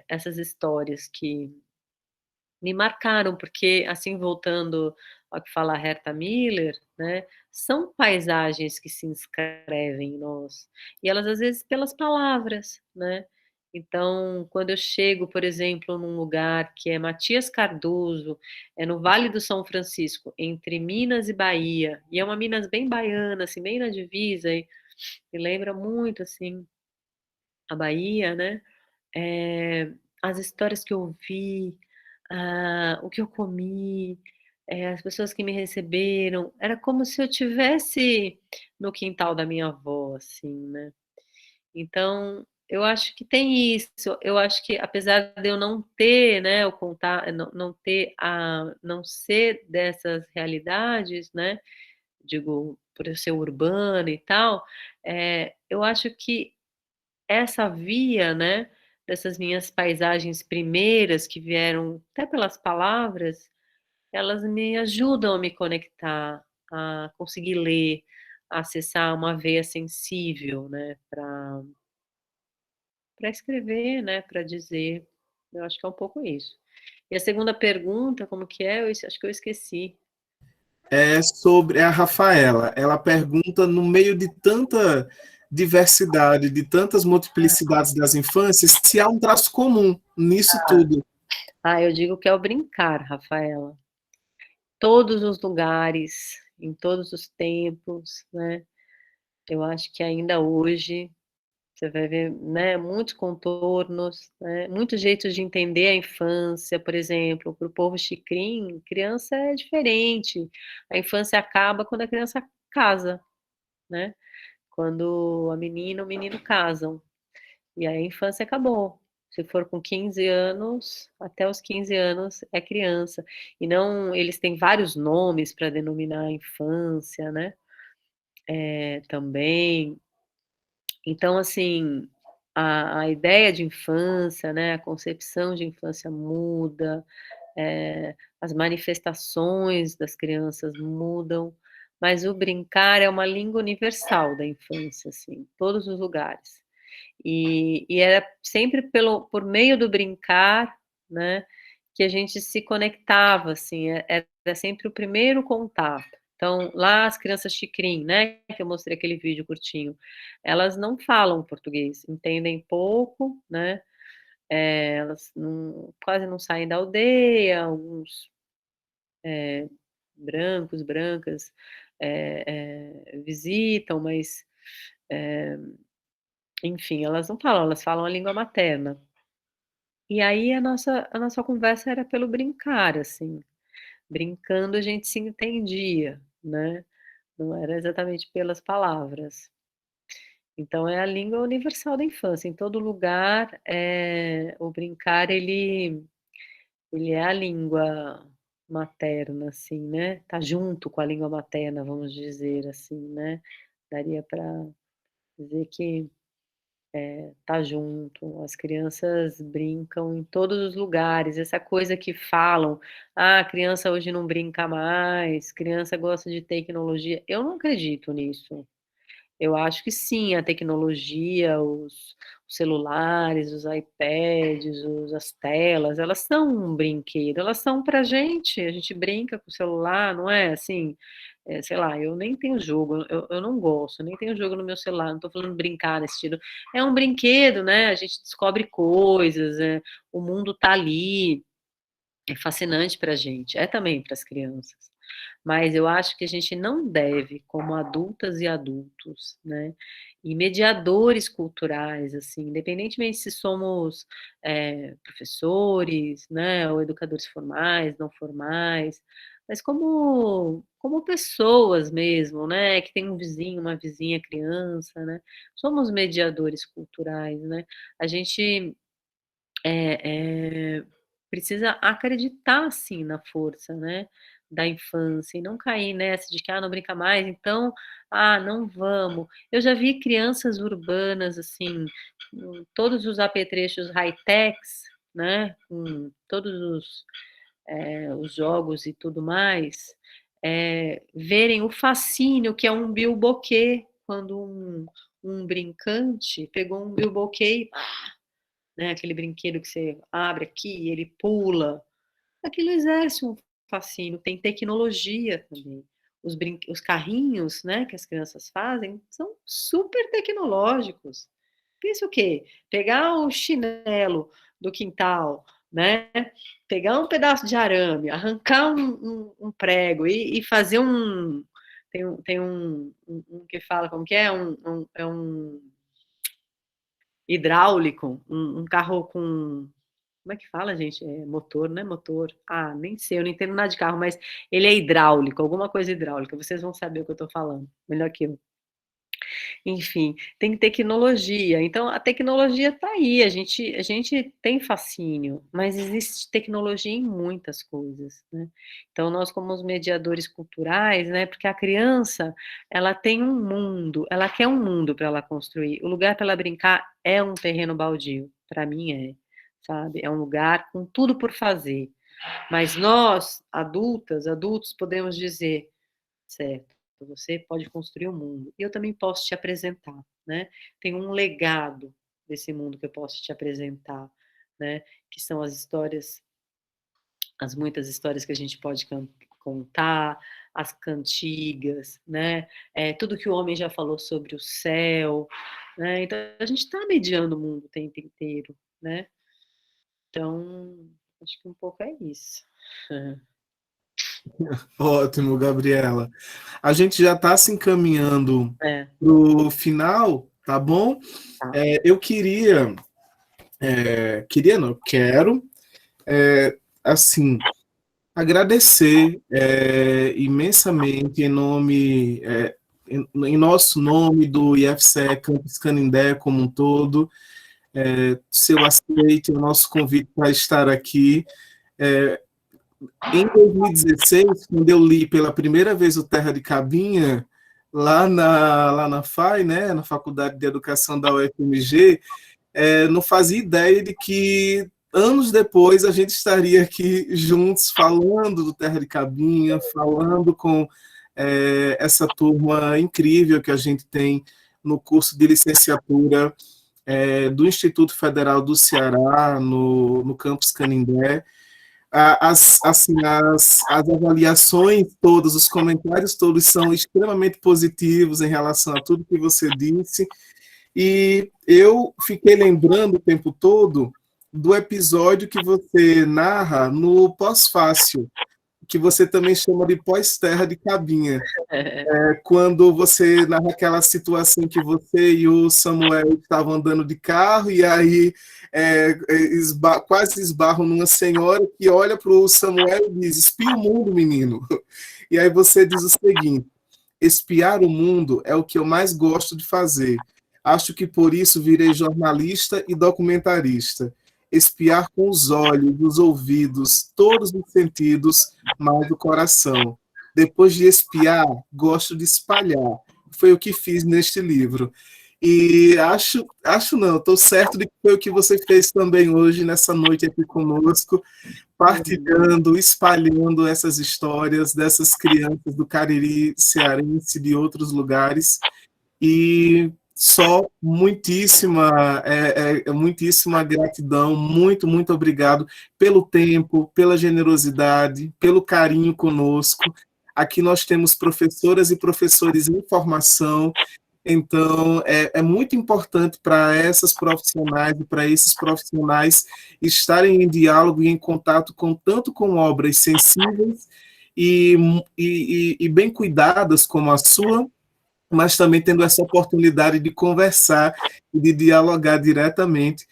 Essas histórias que me marcaram, porque, assim, voltando ao que fala a Herta Miller, né, são paisagens que se inscrevem em nós, e elas, às vezes, pelas palavras, né. Então, quando eu chego, por exemplo, num lugar que é Matias Cardoso, é no Vale do São Francisco, entre Minas e Bahia, e é uma Minas bem baiana, assim, bem na divisa, e me lembra muito, assim, a Bahia, né, as histórias que eu ouvi, o que eu comi, as pessoas que me receberam, era como se eu tivesse no quintal da minha avó, assim, né. Então, eu acho que tem isso, eu acho que apesar de eu não ter, né, o conta não ter não ser dessas realidades, né, digo, por eu ser urbana e tal, eu acho que essa via, né, dessas minhas paisagens primeiras que vieram até pelas palavras, elas me ajudam a me conectar, a conseguir ler, a acessar uma veia sensível, né, para escrever, né, para dizer. Eu acho que é um pouco isso. E a segunda pergunta, como que é? Acho que eu esqueci. É sobre a Rafaela. Ela pergunta, no meio de tanta diversidade, de tantas multiplicidades das infâncias, se há um traço comum nisso tudo. Eu digo que é o brincar, Rafaela. Todos os lugares, em todos os tempos, né? Eu acho que ainda hoje você vai ver, né, muitos contornos, né, muitos jeitos de entender a infância, por exemplo, para o povo Xikrin, criança é diferente. A infância acaba quando a criança casa, né? Quando a menina e o menino casam. E aí a infância acabou. Se for com 15 anos, até os 15 anos é criança. E não, eles têm vários nomes para denominar a infância, né? Também. Então, assim, a ideia de infância, né, a concepção de infância muda, as manifestações das crianças mudam, mas o brincar é uma língua universal da infância, assim, em todos os lugares. E era sempre por meio do brincar, né, que a gente se conectava, assim, era sempre o primeiro contato. Então, lá as crianças Xikrin, né, que eu mostrei aquele vídeo curtinho, elas não falam português, entendem pouco, né, elas quase não saem da aldeia, alguns brancos, brancas, visitam, mas, enfim, elas não falam, elas falam a língua materna. E aí a nossa conversa era pelo brincar, assim, brincando a gente se entendia, né, não era exatamente pelas palavras. Então é a língua universal da infância, em todo lugar, o brincar ele é a língua materna, assim, né, tá junto com a língua materna, vamos dizer assim, né, daria para dizer que tá junto, as crianças brincam em todos os lugares, essa coisa que falam: "Ah, a criança hoje não brinca mais, criança gosta de tecnologia", eu não acredito nisso. Eu acho que sim, a tecnologia, os celulares, os iPads, as telas, elas são um brinquedo, elas são pra gente, a gente brinca com o celular, não é, assim, sei lá, eu nem tenho jogo, eu não gosto, nem tenho jogo no meu celular, não tô falando brincar nesse sentido, é um brinquedo, né, a gente descobre coisas, o mundo tá ali, é fascinante pra gente, é também para as crianças. Mas eu acho que a gente não deve, como adultas e adultos, né, e mediadores culturais, assim, independentemente se somos, professores, né, ou educadores formais, não formais, mas como pessoas mesmo, né, que tem um vizinho, uma vizinha criança, né, somos mediadores culturais, né. A gente precisa acreditar sim na força, né, da infância e não cair nessa de que: "Ah, não brinca mais, então, não vamos". Eu já vi crianças urbanas, assim, com todos os apetrechos high-techs, né, com todos os jogos e tudo mais, verem o fascínio que é um bilboquê, quando um brincante pegou um bilboquê, né, aquele brinquedo que você abre aqui e ele pula, aquilo exerce um fascínio, tem tecnologia também. Os carrinhos, né, que as crianças fazem são super tecnológicos. Pensa o quê? Pegar o chinelo do quintal, né, pegar um pedaço de arame, arrancar um prego e fazer tem um que fala como que é? Um hidráulico, um carro com, como é que fala, gente? Motor, não é motor? Nem sei, eu não entendo nada de carro, mas ele é hidráulico, alguma coisa hidráulica, vocês vão saber o que eu estou falando, melhor que eu. Enfim, tem tecnologia, então a tecnologia está aí, a gente tem fascínio, mas existe tecnologia em muitas coisas, né. Então nós como os mediadores culturais, né, porque a criança, ela tem um mundo, ela quer um mundo para ela construir, o lugar para ela brincar é um terreno baldio, para mim sabe, é um lugar com tudo por fazer, mas nós, adultos, podemos dizer: "Certo, você pode construir o mundo, e eu também posso te apresentar, né, tem um legado desse mundo que eu posso te apresentar, né, que são as muitas histórias que a gente pode contar, as cantigas, né? Tudo que o homem já falou sobre o céu, né? Então, a gente está mediando o mundo o tempo inteiro, né? Então, acho que um pouco é isso. Ótimo, Gabriela. A gente já está se encaminhando É, para o final, tá bom? tá. Eu quero, assim, agradecer imensamente em nosso nome do IFCE Campus Canindé como um todo, seu aceite o nosso convite para estar aqui. Em 2016, quando eu li pela primeira vez o Terra de Cabinha, lá na FAI, né, na Faculdade de Educação da UFMG, não fazia ideia de que anos depois a gente estaria aqui juntos falando do Terra de Cabinha, falando com essa turma incrível que a gente tem no curso de licenciatura do Instituto Federal do Ceará, no campus Canindé. As avaliações todas, os comentários todos são extremamente positivos em relação a tudo que você disse, e eu fiquei lembrando o tempo todo do episódio que você narra no Pós-Fácil, que você também chama de Pós-Terra de Cabinha, quando você narra aquela situação que você e o Samuel estavam andando de carro, e aí quase esbarram numa senhora que olha para o Samuel e diz: espia o mundo, menino. E aí você diz o seguinte: espiar o mundo é o que eu mais gosto de fazer. Acho que por isso virei jornalista e documentarista. Espiar com os olhos, os ouvidos, todos os sentidos, mais o coração. Depois de espiar, gosto de espalhar. Foi o que fiz neste livro. E estou certo de que foi o que você fez também hoje, nessa noite aqui conosco, partilhando, espalhando essas histórias dessas crianças do Cariri cearense, de outros lugares. E só muitíssima gratidão, muito, muito obrigado pelo tempo, pela generosidade, pelo carinho conosco. Aqui nós temos professoras e professores em formação, então é muito importante para essas profissionais e para esses profissionais estarem em diálogo e em contato tanto com obras sensíveis e bem cuidadas como a sua, mas também tendo essa oportunidade de conversar e de dialogar diretamente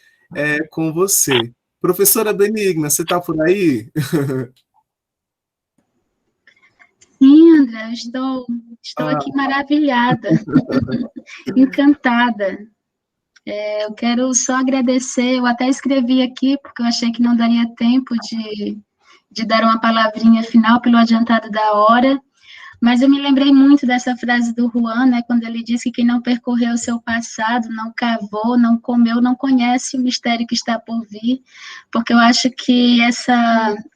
com você. Professora Benigna, você está por aí? Sim, André, eu estou aqui maravilhada, encantada. Eu quero só agradecer, eu até escrevi aqui, porque eu achei que não daria tempo de dar uma palavrinha final pelo adiantado da hora, mas eu me lembrei muito dessa frase do Juan, né, quando ele diz que quem não percorreu o seu passado, não cavou, não comeu, não conhece o mistério que está por vir, porque eu acho que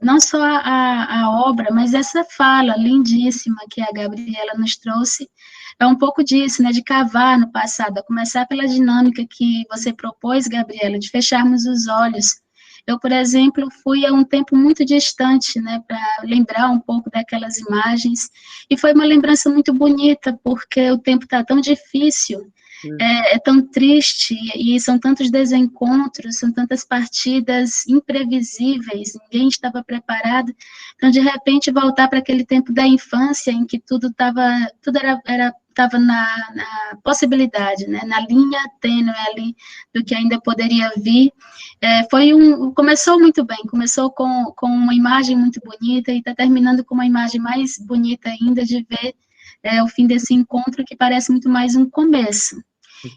não só a obra, mas essa fala lindíssima que a Gabriela nos trouxe, é um pouco disso, né, de cavar no passado, a começar pela dinâmica que você propôs, Gabriela, de fecharmos os olhos. Eu, por exemplo, fui a um tempo muito distante, né, para lembrar um pouco daquelas imagens, e foi uma lembrança muito bonita, porque o tempo está tão difícil, é tão triste, e são tantos desencontros, são tantas partidas imprevisíveis, ninguém estava preparado, então, de repente, voltar para aquele tempo da infância, em que tudo estava na possibilidade, né, na linha tênue ali do que ainda poderia vir, começou muito bem, começou com uma imagem muito bonita e está terminando com uma imagem mais bonita ainda de ver o fim desse encontro, que parece muito mais um começo.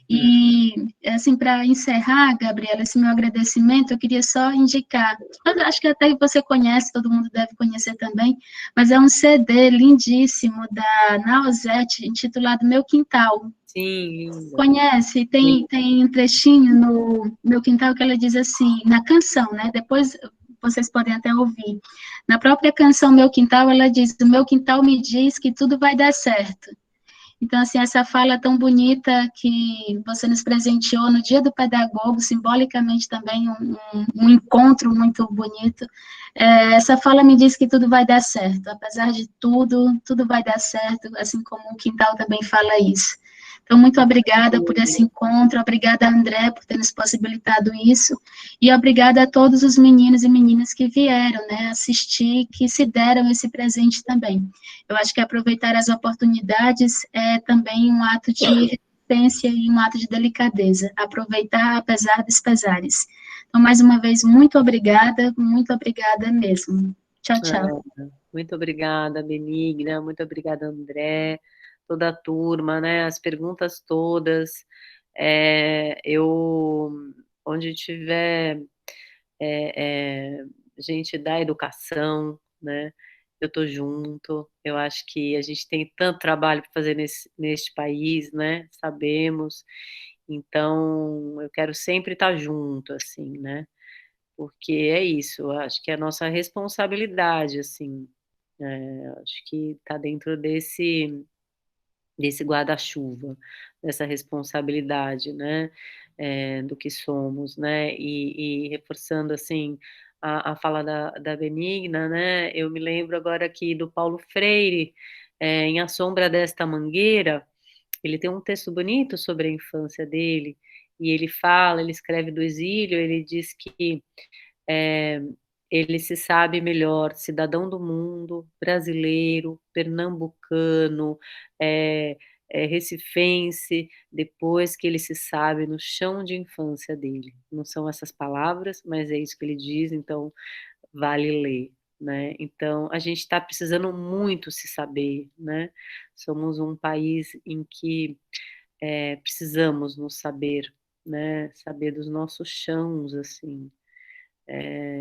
E, assim, para encerrar, Gabriela, esse meu agradecimento, eu queria só indicar, eu acho que até você conhece, todo mundo deve conhecer também, mas é um CD lindíssimo da Nausete, intitulado Meu Quintal. Sim, linda. Conhece? Tem um trechinho no Meu Quintal que ela diz assim, na canção, né? Depois vocês podem até ouvir. Na própria canção Meu Quintal, ela diz: o meu quintal me diz que tudo vai dar certo. Então, assim, essa fala tão bonita que você nos presenteou no Dia do Pedagogo, simbolicamente também um encontro muito bonito, essa fala me diz que tudo vai dar certo, apesar de tudo, tudo vai dar certo, assim como o Quintal também fala isso. Então, muito obrigada por esse encontro, obrigada, André, por ter nos possibilitado isso, e obrigada a todos os meninos e meninas que vieram, né, assistir, que se deram esse presente também. Eu acho que aproveitar as oportunidades é também um ato de resistência e um ato de delicadeza, aproveitar apesar dos pesares. Então, mais uma vez, muito obrigada mesmo. Tchau, tchau. Muito obrigada, Benigna, muito obrigada, André, toda a turma, né, as perguntas todas, onde tiver gente da educação, né, eu estou junto, eu acho que a gente tem tanto trabalho para fazer neste país, né, sabemos, então eu quero sempre estar junto, assim, né, porque é isso, eu acho que é a nossa responsabilidade, assim, acho que está dentro desse guarda-chuva, dessa responsabilidade, né, do que somos, né, e reforçando, assim, a fala da Benigna, né, eu me lembro agora aqui do Paulo Freire, em A Sombra desta Mangueira, ele tem um texto bonito sobre a infância dele, e ele escreve do exílio, ele diz que é, ele se sabe melhor cidadão do mundo, brasileiro, pernambucano, é, recifense, depois que ele se sabe no chão de infância dele. Não são essas palavras, mas é isso que ele diz, então vale ler. Né? Então, a gente está precisando muito se saber, né? Somos um país em que precisamos nos saber, né? Saber dos nossos chãos, assim,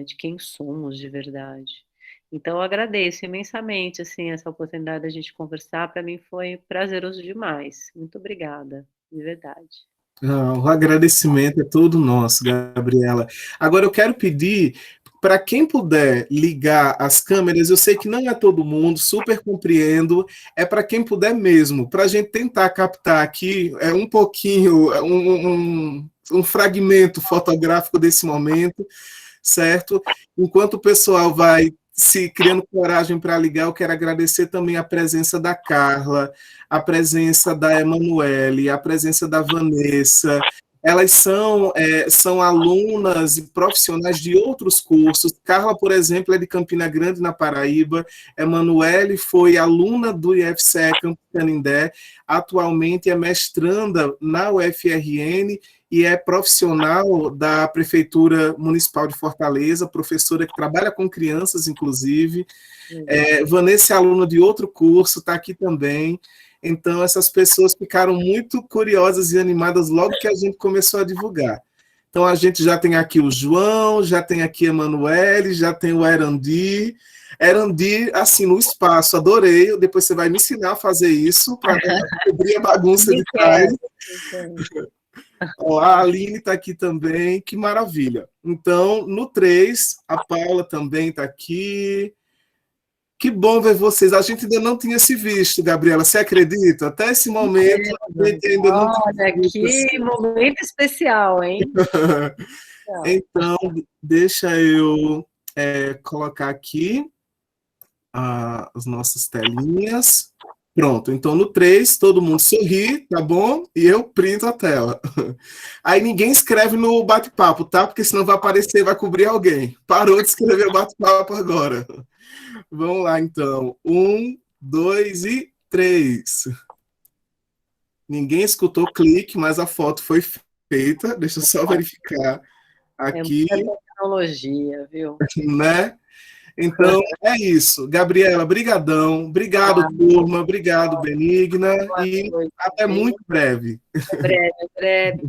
de quem somos de verdade. Então, eu agradeço imensamente, assim, essa oportunidade da gente conversar. Para mim foi prazeroso demais. Muito obrigada, de verdade. O agradecimento é todo nosso, Gabriela. Agora eu quero pedir para quem puder ligar as câmeras, eu sei que não é todo mundo, super compreendo, é para quem puder mesmo, para a gente tentar captar aqui um pouquinho, um fragmento fotográfico desse momento, certo? Enquanto o pessoal vai se criando coragem para ligar, eu quero agradecer também a presença da Carla, a presença da Emanuele, a presença da Vanessa. Elas são alunas e profissionais de outros cursos. Carla, por exemplo, é de Campina Grande, na Paraíba. Emanuele foi aluna do IFCE Campus Canindé, atualmente é mestranda na UFRN e é profissional da Prefeitura Municipal de Fortaleza, professora que trabalha com crianças, inclusive. Vanessa é aluna de outro curso, está aqui também. Então, essas pessoas ficaram muito curiosas e animadas logo que a gente começou a divulgar. Então, a gente já tem aqui o João, já tem aqui a Emanuele, já tem o Erandi. Erandi, assim, no espaço, adorei. Depois você vai me ensinar a fazer isso, para cobrir a bagunça de trás. A Aline está aqui também, que maravilha. Então, no 3, a Paula também está aqui. Que bom ver vocês. A gente ainda não tinha se visto, Gabriela, você acredita? Até esse momento, a gente ainda não tinha visto. Olha, que momento especial, hein? Então, deixa eu colocar aqui as nossas telinhas. Pronto, então no 3, todo mundo sorri, tá bom? E eu printo a tela. Aí ninguém escreve no bate-papo, tá? Porque senão vai aparecer, vai cobrir alguém. Parou de escrever o bate-papo agora. Vamos lá, então. 1, 2 e 3. Ninguém escutou o clique, mas a foto foi feita. Deixa eu só verificar aqui. É muita tecnologia, viu? Né? Então, é isso. Gabriela, brigadão. Obrigado, turma. Obrigado, Benigna. E até muito breve. Breve.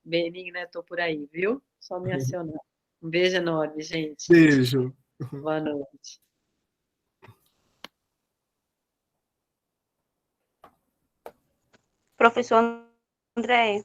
Benigna, estou por aí, viu? Só me acionar. Um beijo enorme, gente. Beijo. Boa noite. Professor André.